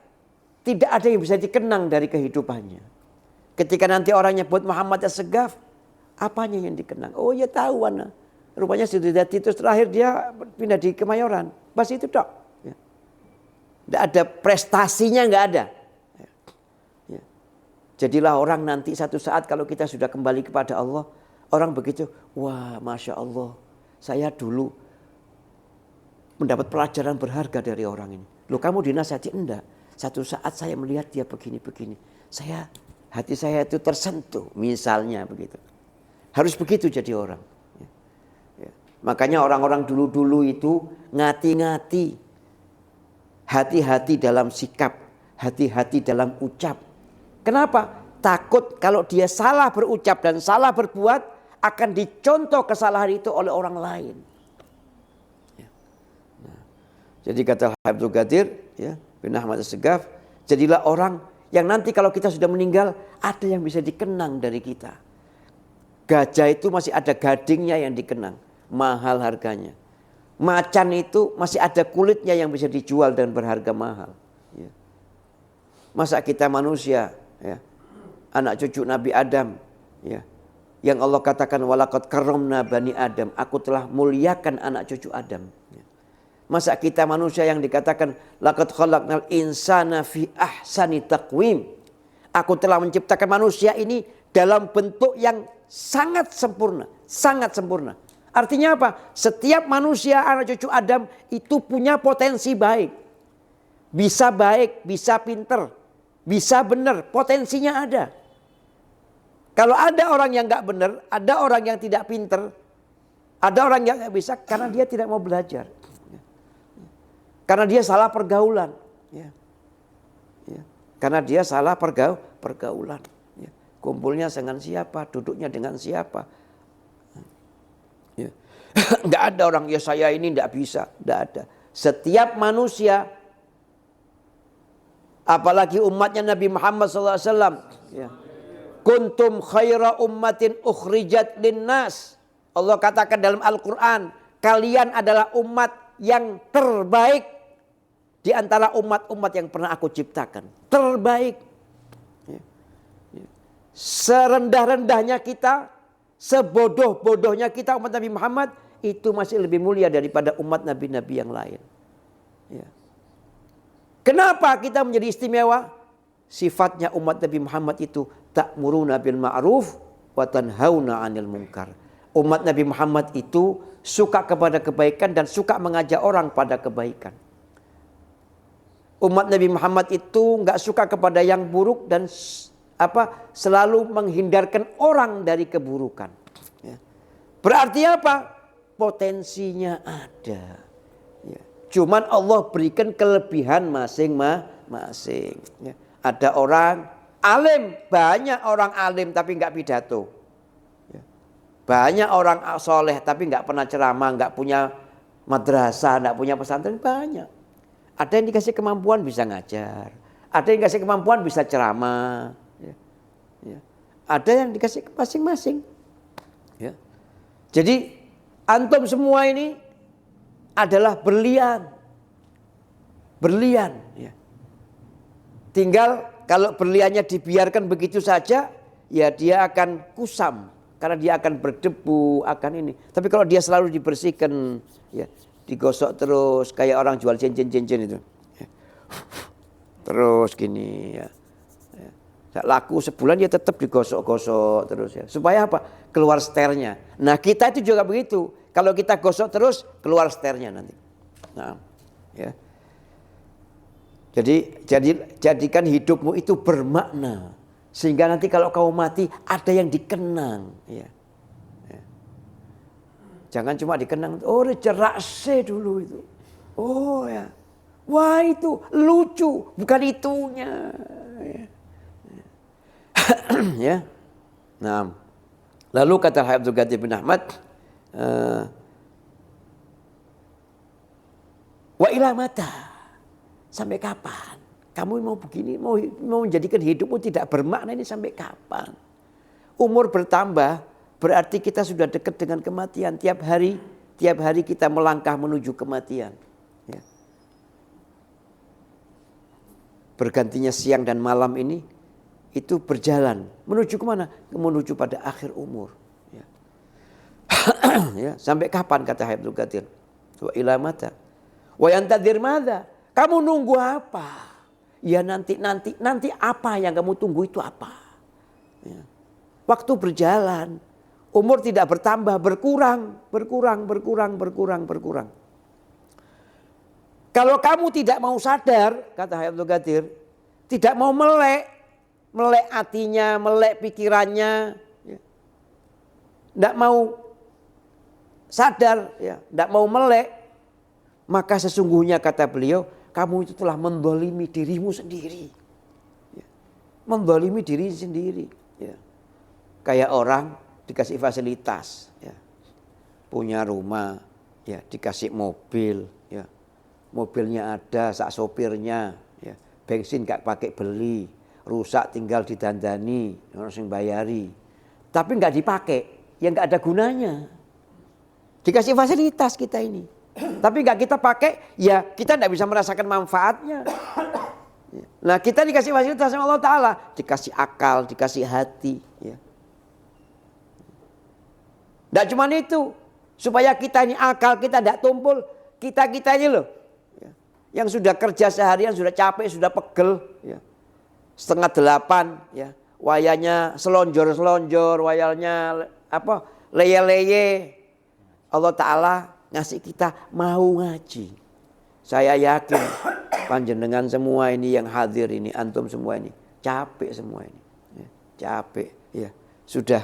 S5: tidak ada yang bisa dikenang dari kehidupannya. Ketika nanti orang nyebut Muhammad As-Segaf, apanya yang dikenang? Oh ya tahu mana. Rupanya sudah Titus terakhir dia pindah di Kemayoran. Bas itu dok. Ya. Tidak ada prestasinya, nggak ada. Ya. Jadilah orang nanti satu saat kalau kita sudah kembali kepada Allah, orang begitu, wah Masya Allah, saya dulu mendapat pelajaran berharga dari orang ini. Loh kamu dinasihati? Enggak. Satu saat saya melihat dia begini-begini. Hati saya itu tersentuh. Misalnya begitu. Harus begitu jadi orang. Ya. Ya. Makanya orang-orang dulu-dulu itu ngati-ngati. Hati-hati dalam sikap. Hati-hati dalam ucap. Kenapa? Takut kalau dia salah berucap dan salah berbuat, akan dicontoh kesalahan itu oleh orang lain. Ya. Nah. Jadi kata Abdul Qadir, ya, bin Ahmad As-Segaf, jadilah orang yang nanti kalau kita sudah meninggal, ada yang bisa dikenang dari kita. Gajah itu masih ada gadingnya yang dikenang, mahal harganya. Macan itu masih ada kulitnya yang bisa dijual dan berharga mahal. Ya. Masa kita manusia, ya, anak cucu Nabi Adam, ya, yang Allah katakan walaqad karramna bani Adam, aku telah muliakan anak cucu Adam. Ya. Masa kita manusia yang dikatakan laqad khalaqnal insana fi ahsani taqwim. Aku telah menciptakan manusia ini dalam bentuk yang sangat sempurna, sangat sempurna. Artinya apa? Setiap manusia anak cucu Adam itu punya potensi baik. Bisa baik, bisa pinter, bisa benar, potensinya ada. Kalau ada orang yang enggak benar, ada orang yang tidak pinter, ada orang yang enggak bisa karena dia tidak mau belajar. Karena dia salah pergaulan, ya. Ya. Karena dia salah pergaulan. Ya. Kumpulnya dengan siapa, duduknya dengan siapa. Ya. Nggak ada orang ya saya ini nggak bisa, nggak ada. Setiap manusia, apalagi umatnya Nabi Muhammad SAW, ya. Kuntum khaira ummatin ukhrijat linnas. Allah katakan dalam Al-Quran, kalian adalah umat yang terbaik di antara umat-umat yang pernah aku ciptakan. Terbaik. Ya. Ya. Serendah-rendahnya kita, sebodoh-bodohnya kita umat Nabi Muhammad, itu masih lebih mulia daripada umat Nabi-Nabi yang lain. Ya. Kenapa kita menjadi istimewa? Sifatnya umat Nabi Muhammad itu ta'muruna bil ma'ruf wa tanhauna 'anil munkar. Umat Nabi Muhammad itu suka kepada kebaikan dan suka mengajak orang pada kebaikan. Umat Nabi Muhammad itu enggak suka kepada yang buruk dan selalu menghindarkan orang dari keburukan. Ya. Berarti apa? Potensinya ada. Ya. Cuman Allah berikan kelebihan masing-masing. Ya. Ada orang alim, banyak orang alim tapi enggak pidato. Ya. Banyak orang soleh tapi enggak pernah ceramah, enggak punya madrasah, enggak punya pesantren, banyak. Ada yang dikasih kemampuan bisa ngajar, ada yang dikasih kemampuan bisa ceramah. Ya. Ya. Ada yang dikasih masing-masing. Ya. Jadi antum semua ini adalah berlian. Berlian. Ya. Tinggal kalau berliannya dibiarkan begitu saja, ya dia akan kusam. Karena dia akan berdebu, akan ini. Tapi kalau dia selalu dibersihkan, ya, digosok terus kayak orang jual cincin-cincin itu. Terus gini ya. Laku sebulan ya tetap digosok-gosok terus ya. Supaya apa? Keluar sternya. Nah, kita itu juga begitu. Kalau kita gosok terus keluar sternya nanti. Nah, ya. Jadikan hidupmu itu bermakna. Sehingga nanti kalau kau mati ada yang dikenang. Ya. Ya. Jangan cuma dikenang. Oh, cerak dulu itu. Oh ya. Wah itu lucu. Bukan itunya. Ya. Ya. Nah. Lalu kata Habib Abdul Qadir bin Ahmad. Wa ila mata. Sampai kapan? Kamu mau begini, mau menjadikan hidupmu tidak bermakna ini sampai kapan? Umur bertambah, berarti kita sudah dekat dengan kematian. Tiap hari kita melangkah menuju kematian. Ya. Bergantinya siang dan malam ini, itu berjalan. Menuju kemana? Menuju pada akhir umur. Ya. Ya, sampai kapan kata Habib Abdul Qadir? Wa ila mata. Wa yantadir madza? Kamu nunggu apa? Ya nanti apa yang kamu tunggu itu apa? Ya. Waktu berjalan, umur tidak bertambah, berkurang. Kalau kamu tidak mau sadar, kata Habib Abdul Qadir, tidak mau melek hatinya, melek pikirannya, ya. Tidak mau sadar, ya, tidak mau melek, maka sesungguhnya kata beliau, kamu itu telah mendolimi dirimu sendiri. Ya. Mendolimi diri sendiri. Ya. Kayak orang dikasih fasilitas. Ya. Punya rumah, ya, dikasih mobil. Ya. Mobilnya ada, sak sopirnya. Ya. Bensin gak pakai beli. Rusak tinggal didandani. Harus yang bayari. Tapi gak dipakai. Ya gak ada gunanya. Dikasih fasilitas kita ini. Tapi nggak kita pakai, ya kita nggak bisa merasakan manfaatnya. Nah kita dikasih fasilitas sama Allah Ta'ala, dikasih akal, dikasih hati. Ya. Nggak cuma itu, supaya kita ini akal kita tidak tumpul, kita ini loh, ya. Yang sudah kerja seharian, sudah capek, sudah pegel, ya. 7:30, ya. Wayanya selonjor, wayanya apa? Leye-leye. Allah Ta'ala ngasih kita mau ngaji. Saya yakin panjenengan semua ini yang hadir ini, antum semua ini capek semua ini. Ya, capek, ya. Sudah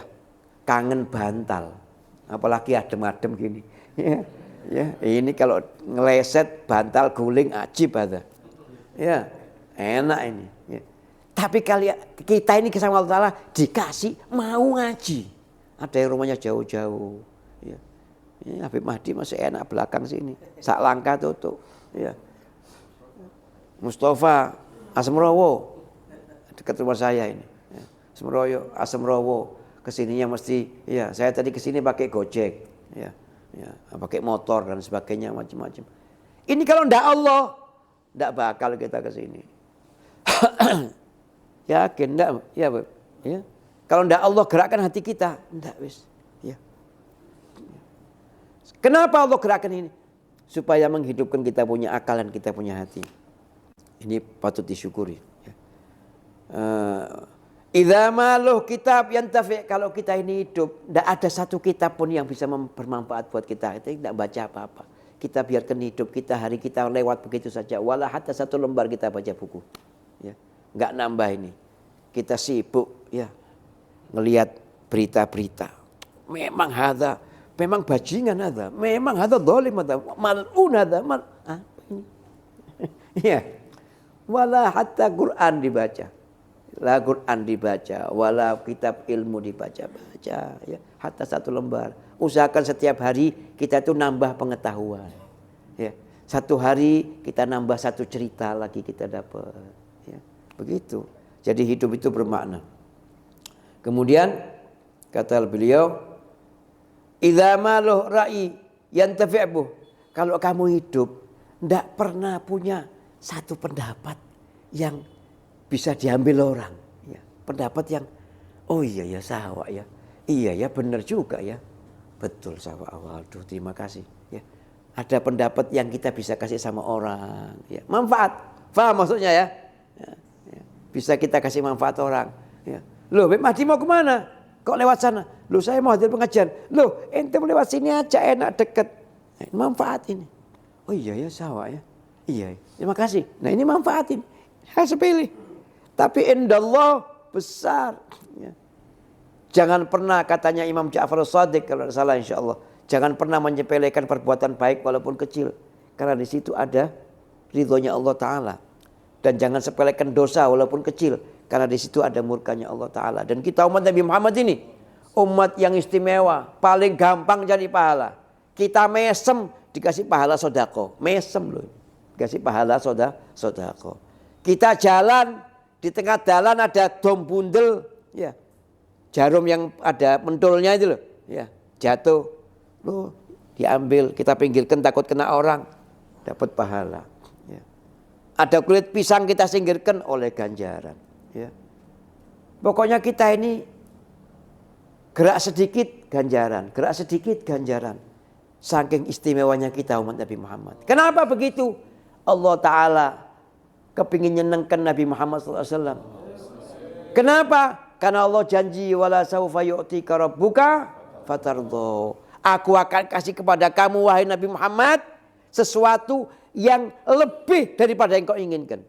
S5: kangen bantal. Apalagi adem-adem gini. Ya, ya, ini kalau ngeleset bantal guling ajib ada. Ya, enak ini, ya. Tapi kalian kita ini sama Allah Ta'ala dikasih mau ngaji. Ada yang rumahnya jauh-jauh, ya. Ya, Habib Mahdi masih enak belakang sini. Sak langkah tutup. Ya. Mustafa Asemrowo dekat rumah saya ini. Ya. Asemrowo kesininya mesti. Ya, saya tadi kesini pakai Gojek. Ya, ya, pakai motor dan sebagainya macam-macam. Ini kalau ndak Allah, ndak bakal kita kesini. Yakin ndak? Ya, Beb. Ya. Kalau ndak Allah gerakkan hati kita, ndak wis. Kenapa Allah gerakan ini? Supaya menghidupkan kita punya akal dan kita punya hati. Ini patut disyukuri. Idza maluh kitab yantafi, kalau kita ini hidup, tidak ada satu kitab pun yang bisa bermanfaat buat kita. Kita tidak baca apa-apa. Kita biarkan hidup kita, hari kita lewat begitu saja. Walau hatta satu lembar kita baca buku. Ya, nggak nambah ini. Kita sibuk, ya, ngelihat berita-berita. Memang bajingan ada, memang ada zalim ada, mal'un ada, ini. Ya. Wala hatta Quran dibaca. La Quran dibaca, wala kitab ilmu dibaca-baca, ya. Hatta satu lembar. Usahakan setiap hari kita itu nambah pengetahuan. Ya. Satu hari kita nambah satu cerita lagi kita dapat, ya. Begitu. Jadi hidup itu bermakna. Kemudian kata beliau, idza maluh ra'i yantafi'bu. Kalau kamu hidup tidak pernah punya satu pendapat yang bisa diambil orang, ya. Pendapat yang oh iya ya sawak ya. Iya ya benar juga ya. Betul sawak awal. Terima kasih, ya. Ada pendapat yang kita bisa kasih sama orang. Ya, manfaat. Paham maksudnya ya? Bisa kita kasih manfaat orang. Ya. Loh, Beb Mahdi mau kemana? Kok lewat sana? Loh, saya mau hadir pengajian. Loh, ente mau lewat sini aja, enak, deket. Manfaat ini. Oh iya ya, sawah ya. Iya, terima kasih. Nah ini manfaatin. Hal sepele. Tapi indallah besar. Ya. Jangan pernah, katanya Imam Ja'far As-Shadiq kalau tidak salah insya Allah. Jangan pernah menyepelekan perbuatan baik walaupun kecil. Karena di situ ada ridhonya Allah Ta'ala. Dan jangan sepelekan dosa walaupun kecil. Karena di situ ada murkanya Allah Ta'ala. Dan kita umat Nabi Muhammad ini, umat yang istimewa. Paling gampang jadi pahala. Kita mesem dikasih pahala sodako. Mesem loh. Dikasih pahala sodako. Kita jalan, di tengah jalan ada dom bundel. Ya. Jarum yang ada mentulnya itu loh. Ya. Jatuh. Loh, diambil, kita pinggirkan takut kena orang. Dapat pahala. Ya. Ada kulit pisang kita singkirkan oleh ganjaran. Ya. Pokoknya kita ini gerak sedikit ganjaran. Gerak sedikit ganjaran. Saking istimewanya kita umat Nabi Muhammad. Kenapa begitu? Allah Ta'ala kepingin nyenengkan Nabi Muhammad SAW. Kenapa? Karena Allah janji wala sawfa yu'tika rabbuka fatardho. Aku akan kasih kepada kamu wahai Nabi Muhammad sesuatu yang lebih daripada yang kau inginkan.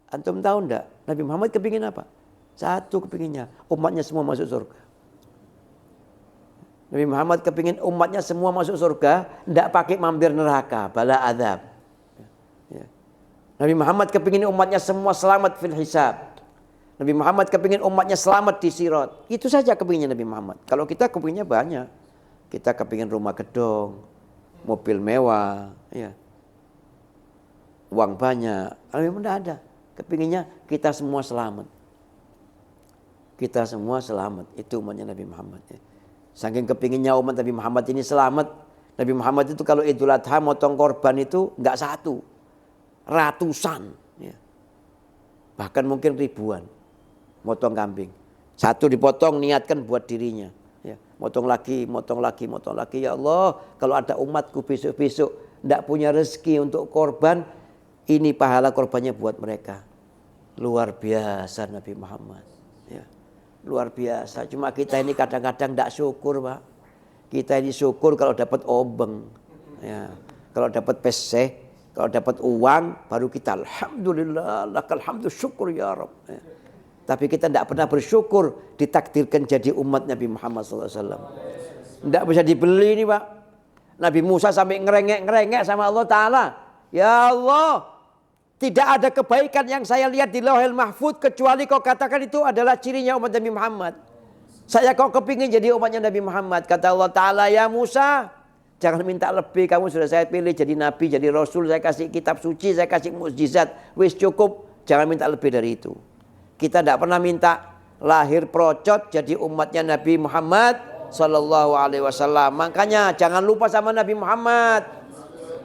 S5: Antum tahu enggak? Nabi Muhammad kepingin apa? Satu kepinginnya, umatnya semua masuk surga. Nabi Muhammad kepingin umatnya semua masuk surga, tidak pakai mampir neraka, bala azab. Ya. Nabi Muhammad kepingin umatnya semua selamat fil hisab. Nabi Muhammad kepingin umatnya selamat di sirat. Itu saja kepinginnya Nabi Muhammad. Kalau kita kepinginnya banyak. Kita kepingin rumah gedung, mobil mewah, ya. Uang banyak. Nabi Muhammad tidak ada. Kepinginnya kita semua selamat. Kita semua selamat. Itu umatnya Nabi Muhammad. Ya. Saking kepinginnya umat Nabi Muhammad ini selamat. Nabi Muhammad itu kalau Idul Adha motong korban itu enggak satu. Ratusan. Ya. Bahkan mungkin ribuan. Motong kambing. Satu dipotong niatkan buat dirinya. Ya. Motong lagi, motong lagi, motong lagi. Ya Allah, kalau ada umatku besok-besok enggak punya rezeki untuk korban. Ini pahala korbannya buat mereka. Luar biasa Nabi Muhammad. Ya. Luar biasa. Cuma kita ini kadang-kadang tidak syukur, Pak. Kita ini syukur kalau dapat obeng. Ya. Kalau dapat peseh, kalau dapat uang, baru kita alhamdulillah, lakal hamdu syukur ya Rabb. Ya. Tapi kita tidak pernah bersyukur ditakdirkan jadi umat Nabi Muhammad SAW. Tidak bisa dibeli ini, Pak. Nabi Musa sampai ngerengek-ngerengek sama Allah Ta'ala. Ya Allah, tidak ada kebaikan yang saya lihat di Lauhul Mahfuz kecuali kau katakan itu adalah cirinya umat Nabi Muhammad. Saya kau kepingin jadi umatnya Nabi Muhammad. Kata Allah Ta'ala, ya Musa, jangan minta lebih. Kamu sudah saya pilih jadi Nabi, jadi Rasul. Saya kasih kitab suci, saya kasih mukjizat. Wis cukup, jangan minta lebih dari itu. Kita tidak pernah minta lahir procot jadi umatnya Nabi Muhammad Sallallahu Alaihi Wasallam. Makanya jangan lupa sama Nabi Muhammad.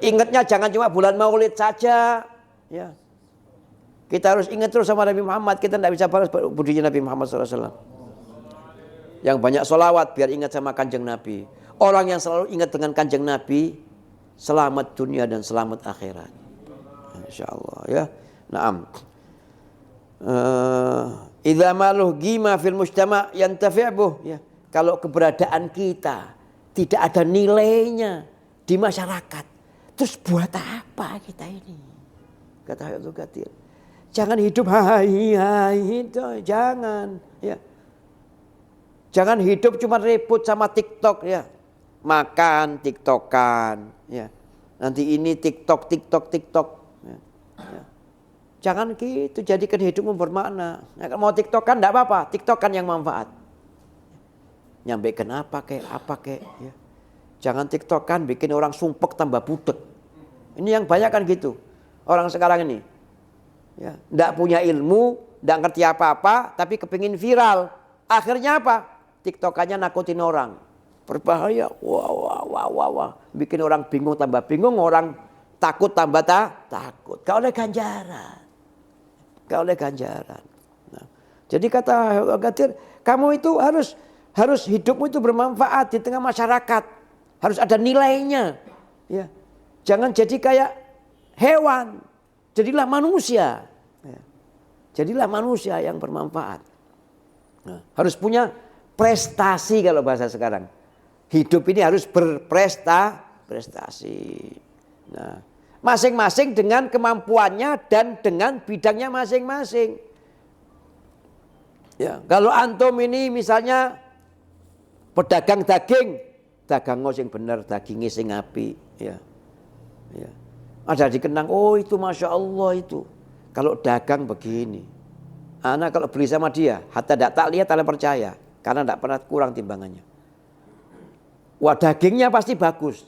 S5: Ingatnya jangan cuma bulan Maulid saja. Ya. Kita harus ingat terus sama Nabi Muhammad. Kita tidak bisa balas budinya Nabi Muhammad SAW. Yang banyak sholawat biar ingat sama kanjeng Nabi. Orang yang selalu ingat dengan kanjeng Nabi, selamat dunia dan selamat akhirat. Insya Allah ya. Naam. Idza maluh gima fil mujtama yantafi'buh. Ya. Kalau keberadaan kita tidak ada nilainya di masyarakat, terus buat apa kita ini? Kata Abdul Qadir. Jangan hidup hai jangan ya. Jangan hidup cuma ribut sama TikTok ya. Makan TikTokan ya. Nanti ini TikTok ya. Ya. Jangan gitu, jadikan hidupmu bermakna. Ya, mau TikTokan enggak apa-apa, TikTokan yang manfaat. Nyampaikan apa kek ya. Jangan TikTokan bikin orang sumpek tambah budek. Ini yang banyak kan gitu. Orang sekarang ini ya, tidak punya ilmu, tidak ngerti apa-apa, tapi kepingin viral. Akhirnya apa? TikTokannya nakutin orang. Berbahaya. Wah. Bikin orang bingung tambah bingung, orang takut tambah takut. Gak oleh ganjaran. Nah, jadi kata Qadir, kamu itu harus hidupmu itu bermanfaat di tengah masyarakat. Harus ada nilainya. Ya. Jangan jadi kayak hewan. Jadilah manusia. Ya. Jadilah manusia yang bermanfaat. Nah, harus punya prestasi kalau bahasa sekarang. Hidup ini harus berprestasi. Nah, masing-masing dengan kemampuannya dan dengan bidangnya masing-masing. Ya, kalau antum ini misalnya pedagang daging, dagang sing bener, dagingnya sing apik, ya. Ya. Ada dikenang, oh itu Masya Allah itu. Kalau dagang begini. Anak kalau beli sama dia, hatta tak lihat, tak percaya. Karena tidak pernah kurang timbangannya. Wah dagingnya pasti bagus.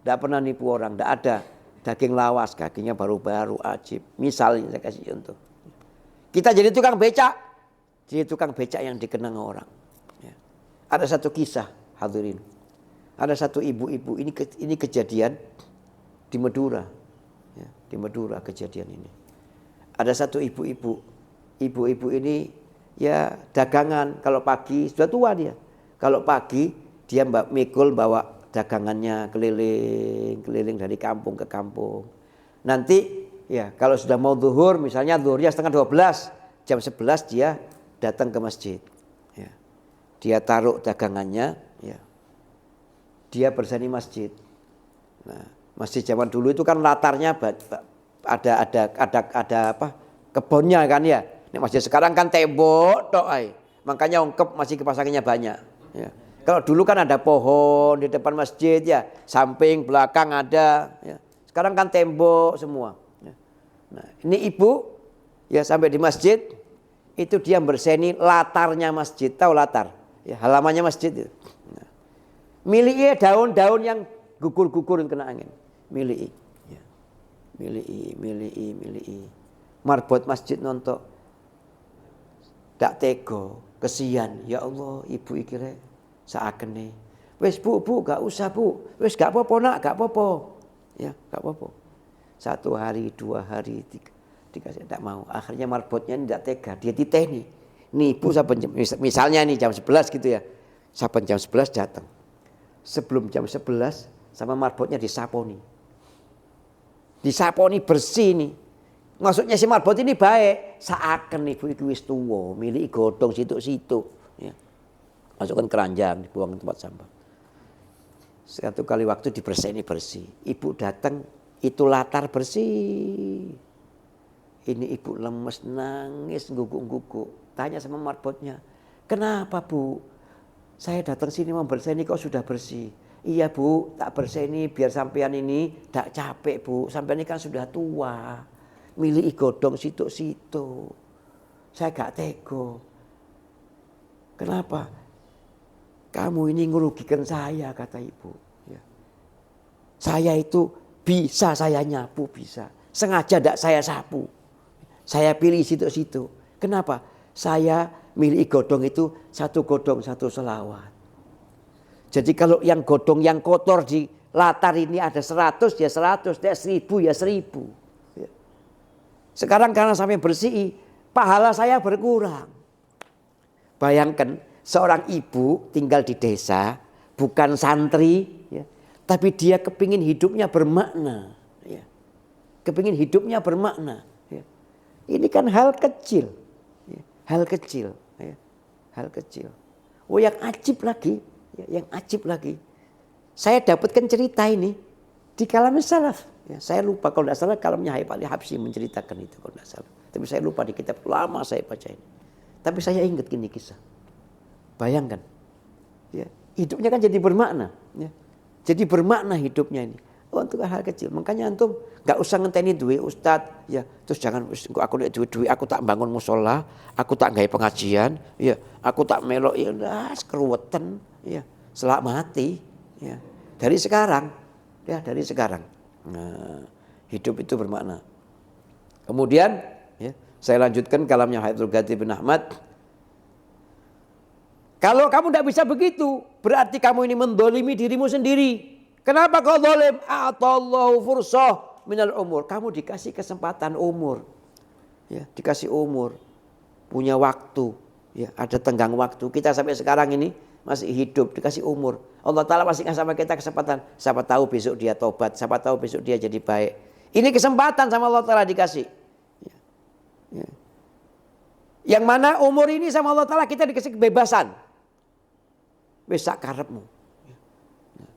S5: Tidak pernah nipu orang, tidak ada. Daging lawas, dagingnya baru-baru, ajib. Misalnya saya kasih contoh. Kita jadi tukang becak. Jadi tukang becak yang dikenang orang. Ya. Ada satu kisah, hadirin. Ada satu ibu-ibu, ini kejadian di Madura. Ya, di Madura kejadian ini. Ada satu ibu-ibu. Ibu-ibu ini ya dagangan. Kalau pagi, sudah tua dia. Kalau pagi dia mikul bawa dagangannya keliling dari kampung ke kampung. Nanti ya kalau sudah mau zuhur, misalnya zuhurnya 11:30, jam 11 dia datang ke masjid. Ya. Dia taruh dagangannya, ya. Dia bersani masjid. Nah, masjid zaman dulu itu kan latarnya ada apa? Kebunnya kan ya. Ini masjid sekarang kan tembok tok ai. Makanya ongkep masih kipas-anginnya banyak, ya. Kalau dulu kan ada pohon di depan masjid ya, samping belakang ada ya. Sekarang kan tembok semua, ya. Nah, ini ibu ya sampai di masjid itu dia berseni latarnya masjid, tahu latar? Ya, halamannya masjid itu. Nah, miliki daun-daun yang gugur-gugur kena angin. Miliki. Ya. Miliki. Marbot masjid nontok. Tak tego, kesian. Ya Allah, ibu iki rek saakene. Wis bu, gak usah bu. Wis gak apa-apa nak, gak apa-apa. Ya, gak apa-apa. 1 hari, 2 hari, 3 dikasih tak mau. Akhirnya marbotnya tidak tega, dia ditehni. Nih ibu saben misalnya nih jam 11 gitu ya. Saben jam 11 datang. Sebelum jam 11 sama marbotnya disaponi. Disaponi bersih nih. Maksudnya si marbot ini baik. Seakan ibu itu wis tuwa, miliki godhong situ-situ. Ya. Masukkan keranjang, dibuang ke tempat sampah. Satu kali waktu dibersihkan bersih. Ibu datang, itu latar bersih. Ini ibu lemes, nangis, guguk-guguk. Tanya sama marbotnya, kenapa bu? Saya datang sini mau bersih ini kok sudah bersih. Iya bu, tak bersih ini biar sampean ini tak capek bu. Sampean ini kan sudah tua. Milih godong situ-situ. Saya gak tego. Kenapa? Kamu ini ngerugikan saya, kata ibu. Ya. Saya itu bisa saya nyapu, bisa. Sengaja tidak saya sapu. Saya pilih situ-situ. Kenapa? Saya milih godong itu 1 godong 1 selawat. Jadi kalau yang godong yang kotor di latar ini ada 100 ya 100, ada 1000 ya 1000. Ya. Sekarang karena sampai bersih, pahala saya berkurang. Bayangkan seorang ibu tinggal di desa, bukan santri, ya, tapi dia kepingin hidupnya bermakna. Ya. Kepingin hidupnya bermakna. Ya. Ini kan hal kecil. Ya. Hal kecil. Ya. Hal kecil. Oh yang ajib lagi. Ya, yang ajib lagi. Saya dapatkan cerita ini di kalam salaf. Ya, saya lupa kalau tidak salah kalamnya Habib Ali Habsyi menceritakan itu kalau tidak salah. Tapi saya lupa di kitab lama saya baca ini. Tapi saya ingat gini kisah. Bayangkan, ya, hidupnya kan jadi bermakna. Ya. Jadi bermakna hidupnya ini. Oh, untuk hal kecil. Makanya antum nggak usah ngenteni duit ustad. Ya, terus jangan aku lihat duit aku tak bangun musola, aku tak gawe pengajian, ya, aku tak melok ya udah keruwetan, ya, selak mati, ya. Dari sekarang, ya dari sekarang. Nah, hidup itu bermakna. Kemudian, ya, saya lanjutkan kalamnya Habib Ghazali bin Ahmad. Kalau kamu tidak bisa begitu, berarti kamu ini mendolimi dirimu sendiri. Kenapa kau zalim? Atallahu fursah minal umur. Kamu dikasih kesempatan umur. Ya, dikasih umur. Punya waktu. Ya, ada tenggang waktu. Kita sampai sekarang ini masih hidup, dikasih umur. Allah Ta'ala masih ngasih sama kita kesempatan. Siapa tahu besok dia tobat, siapa tahu besok dia jadi baik. Ini kesempatan sama Allah Ta'ala dikasih. Ya. Ya. Yang mana umur ini sama Allah Ta'ala kita dikasih kebebasan. Wis sak karepmu. Ya. Ya.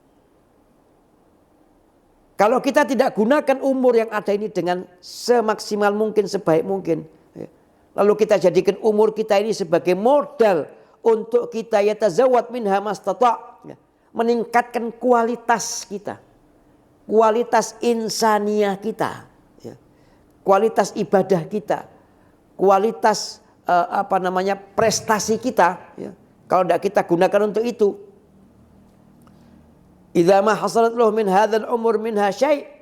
S5: Kalau kita tidak gunakan umur yang ada ini dengan semaksimal mungkin, sebaik mungkin. Lalu kita jadikan umur kita ini sebagai modal untuk kita yatazawwad minha mastata', meningkatkan kualitas kita, kualitas insaniah kita, kualitas ibadah kita, kualitas prestasi kita. Kalau tidak kita gunakan untuk itu, idza ma hasalat lahu min hadzal umur minha syai',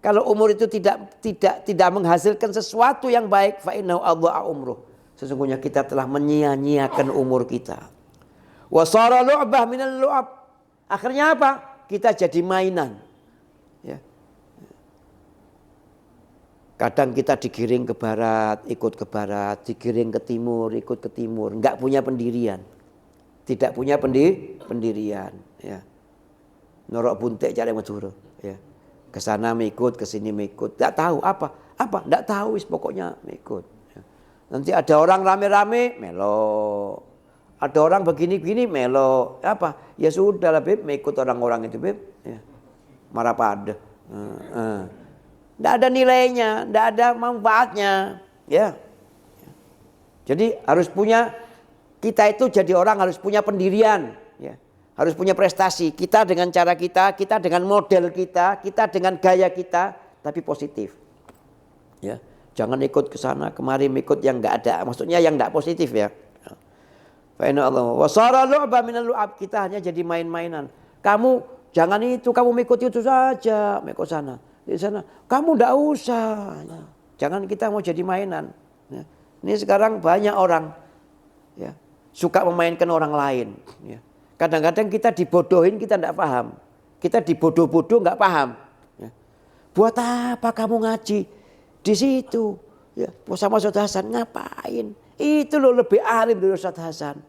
S5: kalau umur itu tidak menghasilkan sesuatu yang baik, fa innahu adha'a umruh. Sesungguhnya kita telah menyia-nyiakan umur kita. Wa sara lu'bah minal lu'ab. Akhirnya apa? Kita jadi mainan. Ya. Kadang kita digiring ke barat, ikut ke barat, digiring ke timur, ikut ke timur, enggak punya pendirian. Tidak punya pendirian, ya. Norok buntek cari Madura, ya. Ke sana mengikut, ke sini mengikut. Tidak tahu apa. Tidak tahu, pokoknya mengikut. Nanti ada orang rame-rame, melo. Ada orang begini-begini, melo. Apa? Ya sudah lah, Beb, mengikut orang-orang itu, Beb. Ya. Marah pada. Tidak ada nilainya, tidak ada manfaatnya. Ya. Jadi harus punya, kita itu jadi orang harus punya pendirian. Ya. Harus punya prestasi. Kita dengan cara kita dengan model kita dengan gaya kita, tapi positif. Ya, jangan ikut ke sana kemari, ikut yang enggak ada. Maksudnya yang enggak positif ya. Fa inna Allah wa sara lu'ba minal lu'ab, kita hanya jadi main-mainan. Kamu jangan itu, kamu ikut itu saja, ikut sana. Di sana kamu enggak usah. Ya. Jangan kita mau jadi mainan. Ya. Ini sekarang banyak orang ya, suka memainkan orang lain, ya. Kadang-kadang kita dibodohin, kita tidak paham. Kita dibodoh-bodoh nggak paham. Ya. Buat apa kamu ngaji di situ? Ya, sama Ustaz Hasan ngapain? Itu loh lebih alim dari Ustaz Hasan.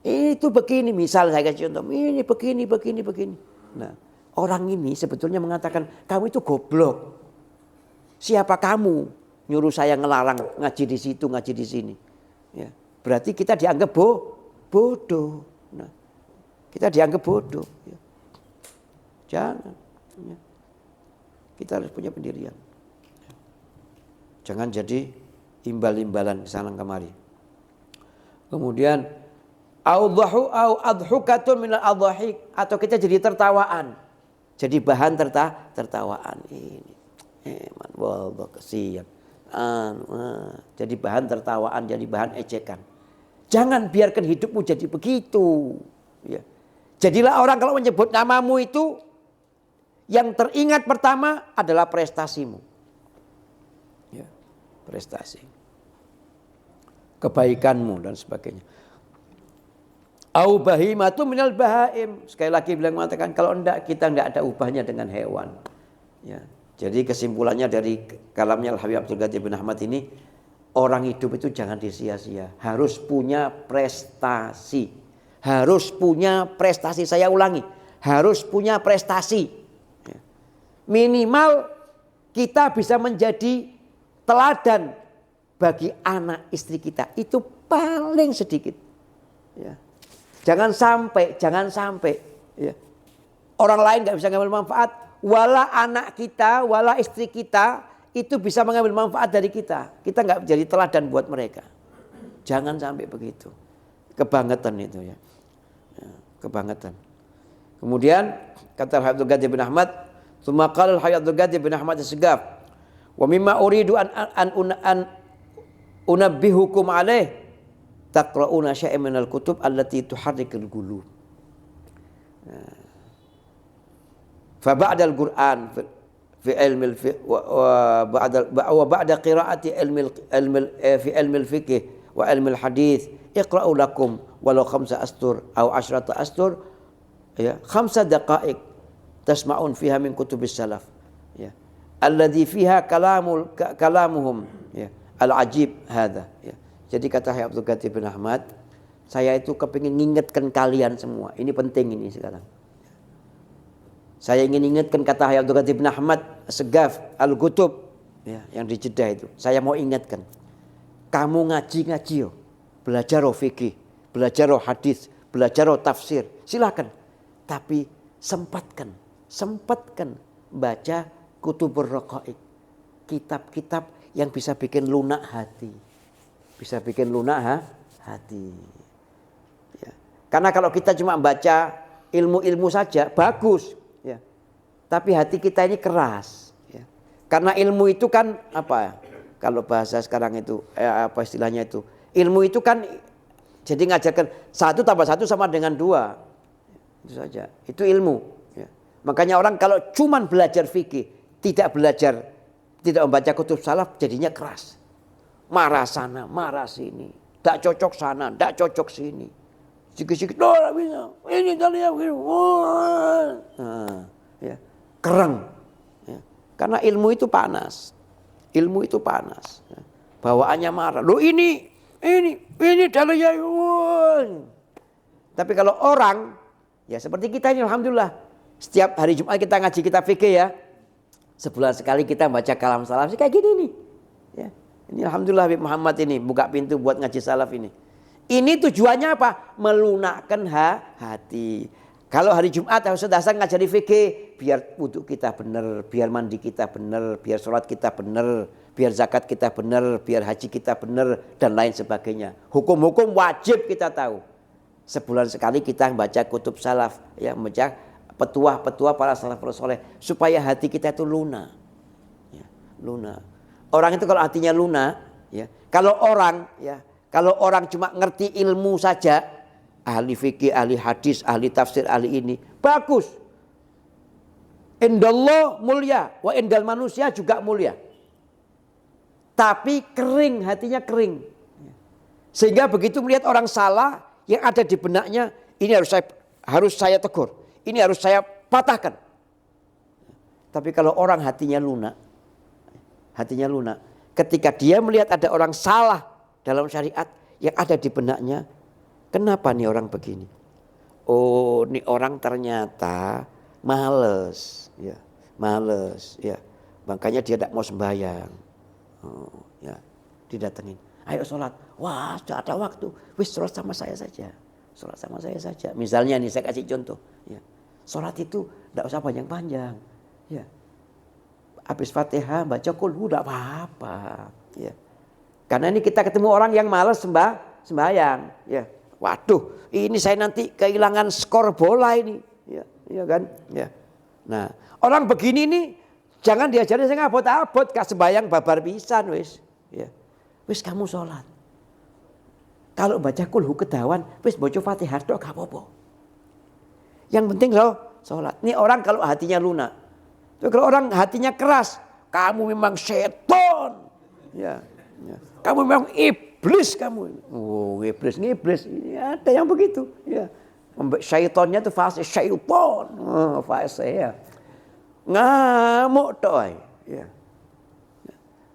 S5: Itu begini, misal saya kasih contoh. Ini begini. Nah, orang ini sebetulnya mengatakan kamu itu goblok. Siapa kamu nyuruh saya ngelarang ngaji di situ, ngaji di sini? Ya, berarti kita dianggap bodoh. Nah, kita dianggap bodoh. Ya. Jangan. Ya. Kita harus punya pendirian. Ya. Jangan jadi imbal-imbalan kesana kemari. Kemudian adhukatun minal adhahik, atau kita jadi tertawaan. Jadi bahan tertawaan ini. Wallah kesian. Jadi bahan tertawaan, jadi bahan ejekan. Jangan biarkan hidupmu jadi begitu. Ya. Jadilah orang kalau menyebut namamu itu yang teringat pertama adalah prestasimu. Ya, prestasi. Kebaikanmu dan sebagainya. Au bahimatu minal bahaim. Sekali lagi bilang mengatakan kalau kita enggak ada ubahnya dengan hewan. Ya. Jadi kesimpulannya dari kalamnya Al-Habib Abdul Qadir bin Ahmad ini, orang hidup itu jangan disia-sia. Harus punya prestasi. Harus punya prestasi, saya ulangi, harus punya prestasi. Minimal kita bisa menjadi teladan bagi anak istri kita, itu paling sedikit. Ya. Jangan sampai. Ya. Orang lain nggak bisa ngambil manfaat, wala anak kita, wala istri kita itu bisa mengambil manfaat dari kita. Kita nggak jadi teladan buat mereka. Jangan sampai begitu. Kebangetan itu ya. Kebangetan. Kemudian kata Abdul Qadir bin Ahmad, "Tsumma qala Abdul Qadir bin Ahmad as-Segaf, wa mimma uridu an unabbihukum alaih taqra'una syai'an minal kutub allati tuharrikul qulub." Fa ba'da al-Qur'an fi ilmi wa ba'da qira'ati fi ilmi al-fiqh wa ilmi al-hadits iqra'u lakum walau 5 astur atau 10 astur, ya, 5 daqa'iq tasma'un fiha min kutubis salaf, ya, alladhi fiha kalamuhum, ya, al-ajib hadha, ya. Jadi kata Abdul Qadir bin Ahmad, Saya itu kepingin ngingetkan kalian semua. Ini penting ini sekarang. Saya ingin ingatkan kata Habib Abdul Qadir bin Ahmad Segaf Al-Qutub ya, yang di Jeddah itu. Saya mau ingatkan. Kamu ngaji yo. Belajar fikih, belajar hadis, belajar tafsir. Silakan. Tapi sempatkan baca Kutubur Raqaiq. Kitab-kitab yang bisa bikin lunak hati. Bisa bikin lunak hati. Ya. Karena kalau kita cuma baca ilmu-ilmu saja bagus. Ya. Tapi hati kita ini keras. Ya. Karena ilmu itu kan apa? Kalau bahasa sekarang itu apa istilahnya itu? Ilmu itu kan jadi ngajarkan 1 tambah 1 sama dengan 2. Itu saja. Itu ilmu. Ya. Makanya orang kalau cuma belajar fikih, tidak membaca kutub salaf, jadinya keras. Marah sana, marah sini. Tak cocok sana, tak cocok sini. Sikit-sikit, bisa. Ini tadi yang ya. Kereng. Ya. Karena ilmu itu panas. Ilmu itu panas. Ya. Bawaannya marah. Loh ini dalilnya. Tapi kalau orang, ya seperti kita ini alhamdulillah. Setiap hari Jumat kita ngaji kitab fikih ya. Sebulan sekali kita baca kalam salaf kayak gini nih. Ya. Ini alhamdulillah Habib Muhammad ini buka pintu buat ngaji salaf ini. Ini tujuannya apa? Melunakkan hati. Kalau hari Jumat harus dasar ngajari fikih, biar wudhu kita benar, biar mandi kita benar, biar sholat kita benar, biar zakat kita benar, biar haji kita benar dan lain sebagainya. Hukum-hukum wajib kita tahu. Sebulan sekali kita baca kutub salaf, ya membaca petuah-petuah para salafus saleh supaya hati kita itu lunak. Ya, lunak. Orang itu kalau hatinya lunak, ya. Kalau orang cuma ngerti ilmu saja, ahli fikih, ahli hadis, ahli tafsir, ahli ini, bagus. Indallah mulia, wa indal manusia juga mulia. Tapi kering, hatinya kering. Sehingga begitu melihat orang salah yang ada di benaknya, ini harus saya tegur. Ini harus saya patahkan. Tapi kalau orang hatinya lunak, ketika dia melihat ada orang salah dalam syariat yang ada di benaknya, kenapa nih orang begini? Oh, nih orang ternyata males, ya. Makanya dia tidak mau sembahyang. Oh, ya, didatengin. Ayo sholat. Wah, sudah ada waktu. Wis sholat sama saya saja. Misalnya nih saya kasih contoh. Ya. Sholat itu tidak usah panjang-panjang. Ya. Habis Fatihah baca Qul tidak apa-apa. Ya. Karena ini kita ketemu orang yang malas sembahyang. Ya. Waduh, ini saya nanti kehilangan skor bola ini. Ya kan? Ya. Nah, orang begini nih jangan diajarin saya ngabot-abot, kas sembahyang babar pisan wis. Ya. Wis kamu sholat. Kalau baca Qul kedawan, wis baca Fatihah tok gak apa-apa. Yang penting loh sholat. Ini orang kalau hatinya lunak. Tapi kalau orang hatinya keras, kamu memang setan. Ya. Kamu memang iblis kamu. Oh, iblis. Ya, ada yang begitu. Ya. Syaitonnya itu fase syaiton. Oh, fase ya. Ngamuk toy. Ya.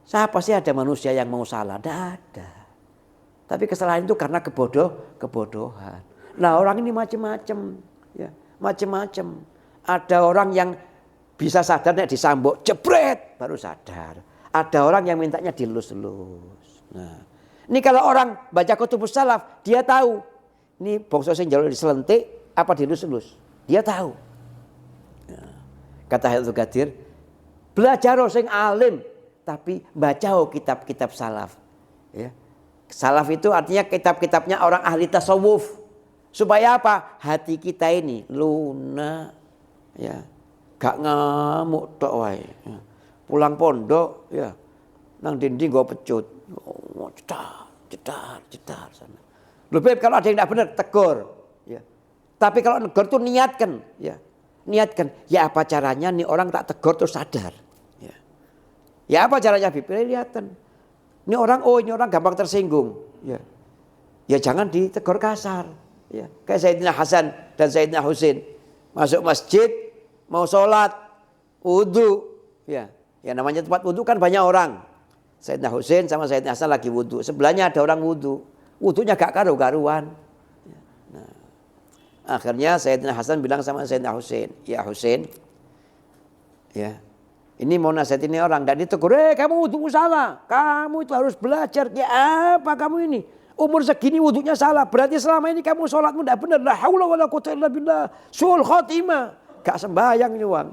S5: Siapa sih ada manusia yang mau salah? Tidak ada. Tapi kesalahan itu karena kebodohan. Nah, orang ini macam-macam. Ya. Macam-macam. Ada orang yang bisa sadar nek disambok jebret baru sadar. Ada orang yang mintanya dilus-lus. Nah, ini kalau orang baca kutubus salaf, dia tahu. Ini bangsa sing njaluk diselentik apa dilus-lus. Dia tahu. Nah, kata Habib Abdul Qadir, belajar sing alim tapi baca kitab-kitab salaf. Ya. Salaf itu artinya kitab-kitabnya orang ahli tasawuf. Supaya apa? Hati kita ini lunak, ya, gak ngamuk tok wae. Ya. Pulang pondok, ya, nang dinding gue pecut, oh, cetar sana. Lebih kalau ada yang tidak benar tegur, ya. Tapi kalau negur tuh niatkan, ya, Ya apa caranya nih orang tak tegur terus sadar, ya. Ya apa caranya Bibir lihatan. Ini orang gampang tersinggung, ya. Ya jangan ditegur kasar. Ya, kayak Sayyidina Hasan dan Sayyidina Husain masuk masjid mau sholat wudu, ya namanya tempat wudu kan banyak orang. Sayyidina Husain sama Sayyidina Hasan lagi wudu, sebelahnya ada orang wudunya gak karu-karuan, Nah, akhirnya Sayyidina Hasan bilang sama Sayyidina Husain, ya Husain, ya ini mau nasihat ini orang, tidak ditegur, kamu wudumu salah, kamu itu harus belajar, ya apa kamu ini, umur segini wudunya salah, berarti selama ini kamu sholatmu tidak benar, la haula wala quwwata illa billah, suul khotimah, gak sembahyang ini Wang,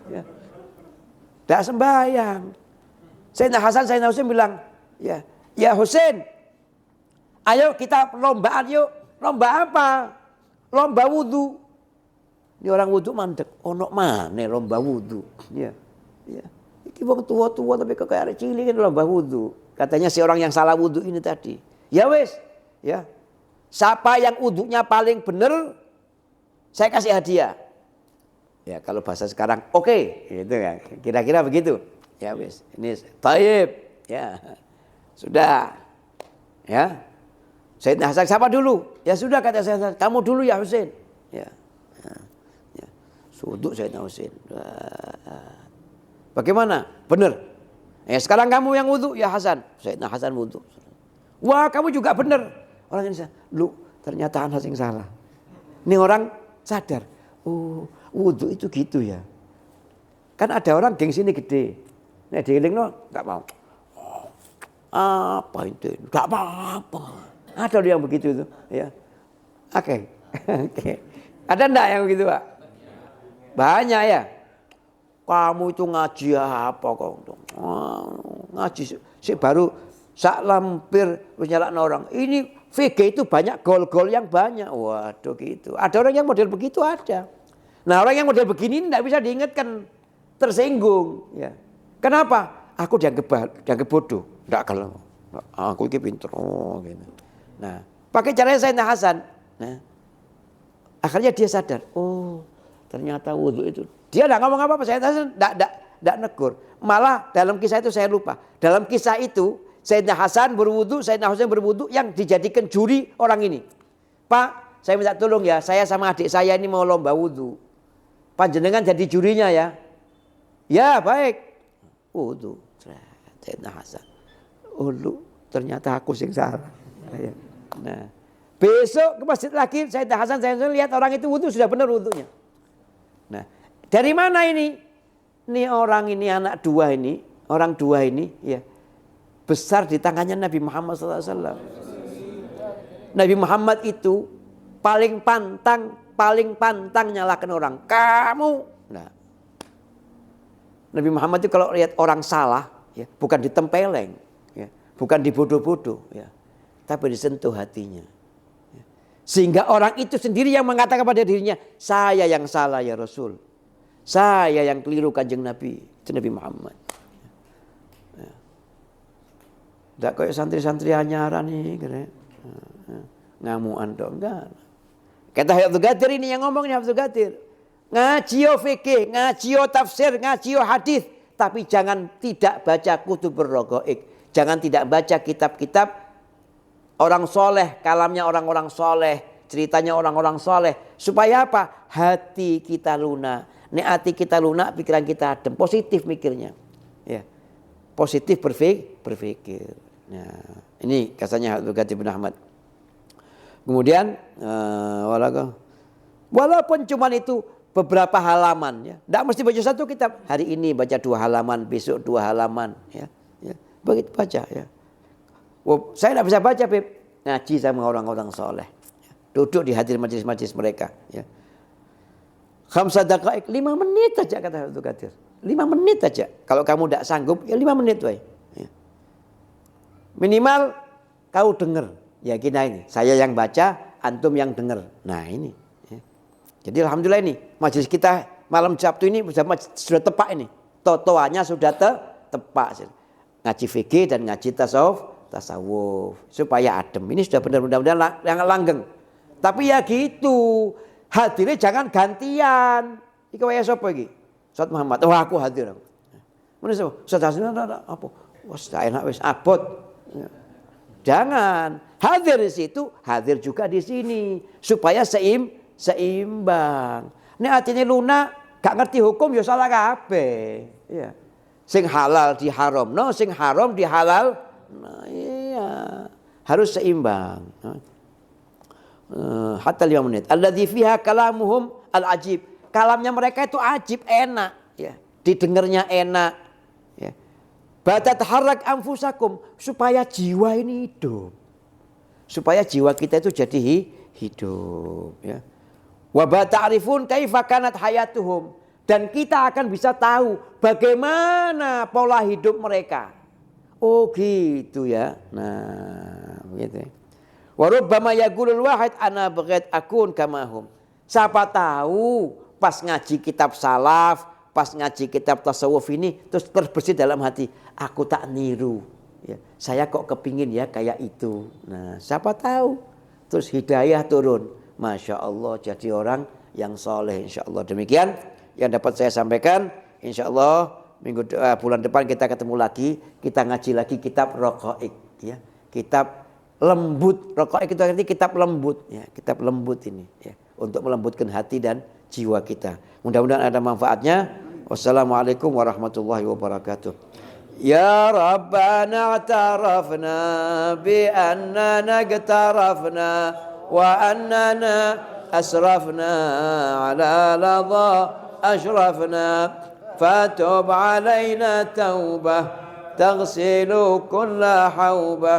S5: ya, gak sembahyang. Sayyidina Hasan, Sayyidina Husain bilang, ya Husain, ayo kita lombaan yuk, lomba apa? Lomba wudu. Ini orang wudu mandek, ono mana lomba wudu, ya. Ya, ini wong tua-tua tapi kok kayak cilik kan lomba wudu. Katanya si orang yang salah wudu ini tadi. Ya wes, ya. Siapa yang wudunya paling benar, saya kasih hadiah. Ya kalau bahasa sekarang, oke, gitu ya. Kira-kira begitu. Ya wes, ini taib, ya. Sudah. Ya. Sayyidina Hasan siapa dulu? Ya sudah kata Sayyidina Hasan, kamu dulu ya Husain. Ya. Ya. Suduk Sayyidina Husain. Bagaimana? Benar. Sekarang kamu yang wudu ya Hasan. Sayyidina Hasan wudu. Wah kamu juga benar. Orang ini lu ternyata Hanas yang salah. Ini orang sadar. Oh wudu itu gitu ya. Kan ada orang gengsi ini gede. Nah dieling no nggak mau. Apa itu? Nggak apa-apa. Ada yang begitu itu. Ya. Oke. Ada enggak yang begitu Pak? Banyak ya. Kamu itu ngaji apa kok? Ngaji sih baru sak lampir nyalakno orang. Ini VG itu banyak gol-gol yang banyak. Waduh gitu. Ada orang yang model begitu ada. Nah orang yang model begini tidak bisa diingatkan, tersinggung. Ya. Kenapa? Aku dianggap bodoh. Tidak kalau aku ini pintar. Oh, gitu. Nah pakai caranya Sayyidina Hasan. Nah, akhirnya dia sadar. Oh ternyata wudu itu. Dia tidak ngomong apa-apa, Sayyidina Hasan tidak negur. Malah dalam kisah itu saya lupa. Dalam kisah itu Sayyidina Hasan berwudu, Sayyidina Husain berwudu yang dijadikan juri orang ini. Pak, saya minta tolong ya, saya sama adik saya ini mau lomba wudu. Panjenengan jadi jurinya ya. Ya baik. Wudu. Sayyidina Hasan. Oh lu, ternyata aku yang salah. Nah, besok ke masjid lagi Sayyidina Hasan, saya lihat orang itu wudu sudah benar wudunya. Nah, dari mana ini? Ini orang ini anak dua ini, orang dua ini ya besar di tangannya Nabi Muhammad SAW. Nabi Muhammad itu paling pantang nyalakan orang. Kamu, nah, Nabi Muhammad itu kalau lihat orang salah, ya, bukan ditempeleng, ya, bukan dibodoh-bodoh, ya, tapi disentuh hatinya. Ya. Sehingga orang itu sendiri yang mengatakan pada dirinya, saya yang salah ya Rasul. Saya yang keliru kanjeng Nabi. Itu Nabi Muhammad. Ya. Tidak kayak santri-santri anyaran nih. Ngamuan dong. Enggak. Kata Abdul Qadir ini yang ngomongnya Abdul Qadir. Ngajio fikih, ngajio tafsir, ngajio hadis. Tapi jangan tidak baca kutubur rogoik. Jangan tidak baca kitab-kitab orang soleh. Kalamnya orang-orang soleh. Ceritanya orang-orang soleh. Supaya apa? Hati kita lunak. Nek hati kita lunak, pikiran kita adem, positif mikirnya, ya, positif berpikir. Nah, ini katanya Abdul Qadir bin Ahmad. Kemudian, walaupun cuma itu beberapa halaman, ya, tidak mesti baca satu kitab. Hari ini baca 2 halaman, besok 2 halaman, ya, begitu baca, ya. Saya tidak bisa baca, Beb. Ngaji sama orang-orang soleh, ya. Duduk di hadir majelis-majelis mereka, ya. 5 daqaik, 5 menit aja kata Abdul Qadir. 5 menit aja. Kalau kamu tidak sanggup, ya 5 menit wae. Ya. Minimal kau dengar. Ya kita ini, saya yang baca, antum yang dengar. Nah ini. Ya. Jadi alhamdulillah ini, majelis kita malam Sabtu ini sudah tepat ini. Totoannya sudah tepat. Ngaji fikih dan ngaji tasawuf. Supaya adem. Ini sudah benar-benar yang langgeng. Tapi ya gitu. Hadirnya jangan gantian. Iki wae sapa iki? Ustaz Muhammad. Oh aku hadir. Mana sapa? Ustaz Hasan apa? Wes enak wis abot. Jangan. Hadir di situ, hadir juga di sini supaya seimbang. Nek atine lunak, gak ngerti hukum ya salah kabeh. Iya. Sing halal diharamno, sing haram dihalal. Nah, iya. Harus seimbang. hatta 5 menit. Alladzi fiha kalamuhum al-ajib. Kalamnya mereka itu ajib, enak ya. Didengarnya enak ya. Batataharrak anfusakum, supaya jiwa ini hidup. Supaya jiwa kita itu jadi hidup ya. Wa bata'rifun kaifa kanat hayatuhum, dan kita akan bisa tahu bagaimana pola hidup mereka. Oh gitu ya. Nah, begitu. Wa rubbama yaqulul wahid ana baghat akun kamahum. Siapa tahu pas ngaji kitab salaf, pas ngaji kitab tasawuf ini terus terbersih dalam hati, aku tak niru. Ya, saya kok kepingin ya kayak itu. Nah, siapa tahu terus hidayah turun. Masya Allah jadi orang yang soleh, insya Allah. Demikian yang dapat saya sampaikan. Insya Allah bulan depan kita ketemu lagi, kita ngaji lagi kitab Raqaiq ya. Kitab lembut, Raqaiq itu artinya kitab lembut ya, kitab lembut ini ya, untuk melembutkan hati dan jiwa kita. Mudah-mudahan ada manfaatnya. Wassalamualaikum warahmatullahi wabarakatuh. Ya Rabbana i'tarafna bi annana iqtarafna wa annana asrafna ala ladha ashrafna فتب علينا توبة تغسل كل حوبة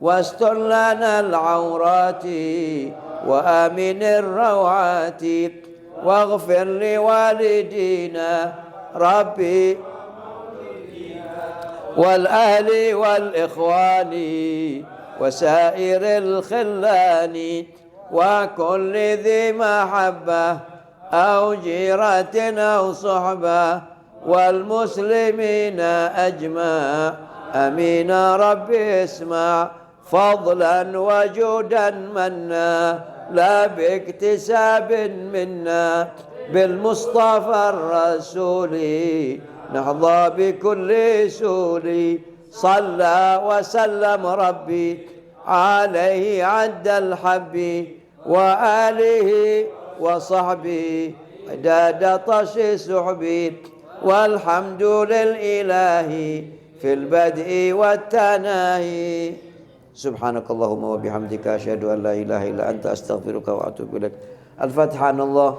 S5: واستر لنا العورات وآمن الروعات واغفر لوالدينا ربي والأهل والإخوان وسائر الخلان وكل ذي محبة أو جيرة أو صحبة والمسلمين أجمع أمين ربي اسمع فضلا وجودا منا لا باكتساب منا بالمصطفى الرسول نحظى بكل سول صلى وسلم ربي عليه عد الحب وآله وصحبي عداد طش سحبي والحمد للإله في البدء والتناهي سبحانك اللهم وبحمدك أشهد أن لا إله إلا أنت أستغفرك وأتوب إليك. الفاتحة عن الله.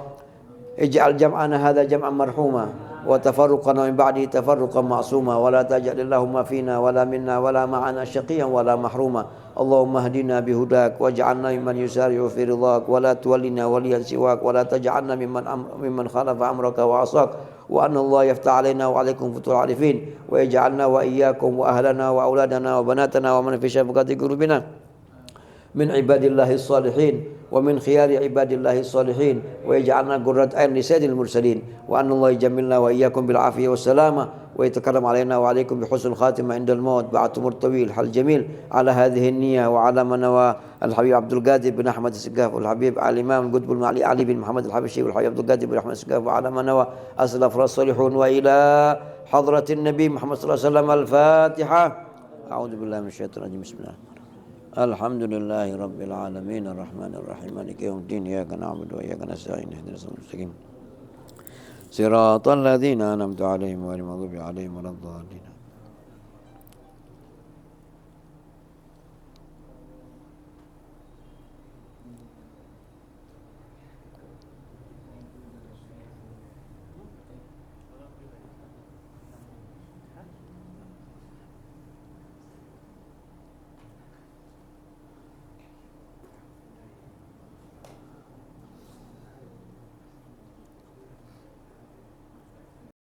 S5: اجعل جمعنا هذا جمعا مرحوما وتفرقنا من بعده تفرقا معصوما ولا تجعل اللهم فينا ولا منا ولا معنا شقيا ولا محروما. اللهم اهدنا بهداك واجعلنا ممن يسارع في رضاك ولا تولنا وليا سواك ولا تجعلنا ممن خالف أمرك وعصاك وأن الله يفتح علينا وعليكم فتوح العارفين ويجعلنا وإياكم وأهلنا وأولادنا وبناتنا ومن في شفقة قلوبنا من عباد الله الصالحين ومن خيار عباد الله الصالحين ويجعلنا قرة عين لسيد المرسلين وأن الله يجملنا وإياكم بالعافية والسلامة ويتكرم علينا وعليكم بحسن الخاتمة عند الموت بعد عمر طويل حل جميل على هذه النية وعلى من نوى الحبيب عبد القادر بن أحمد السقاف والحبيب الإمام القطب المعلي علي بن محمد الحبشي والحبيب عبد القادر بن أحمد السقاف وعلى من نوى أسلف الصالحون وإلى حضرة النبي محمد صلى الله عليه وسلم. الفاتحة. أعوذ بالله من الشيطان الرجيم. بسم الله الحمد لله رب العالمين الرحمن الرحيم مالك يوم الدين إياك نعبد وإياك نستعين اهدنا الصراط المستقيم صراط الذين أنعمت عليهم غير المغضوب عليهم ولا الضالين.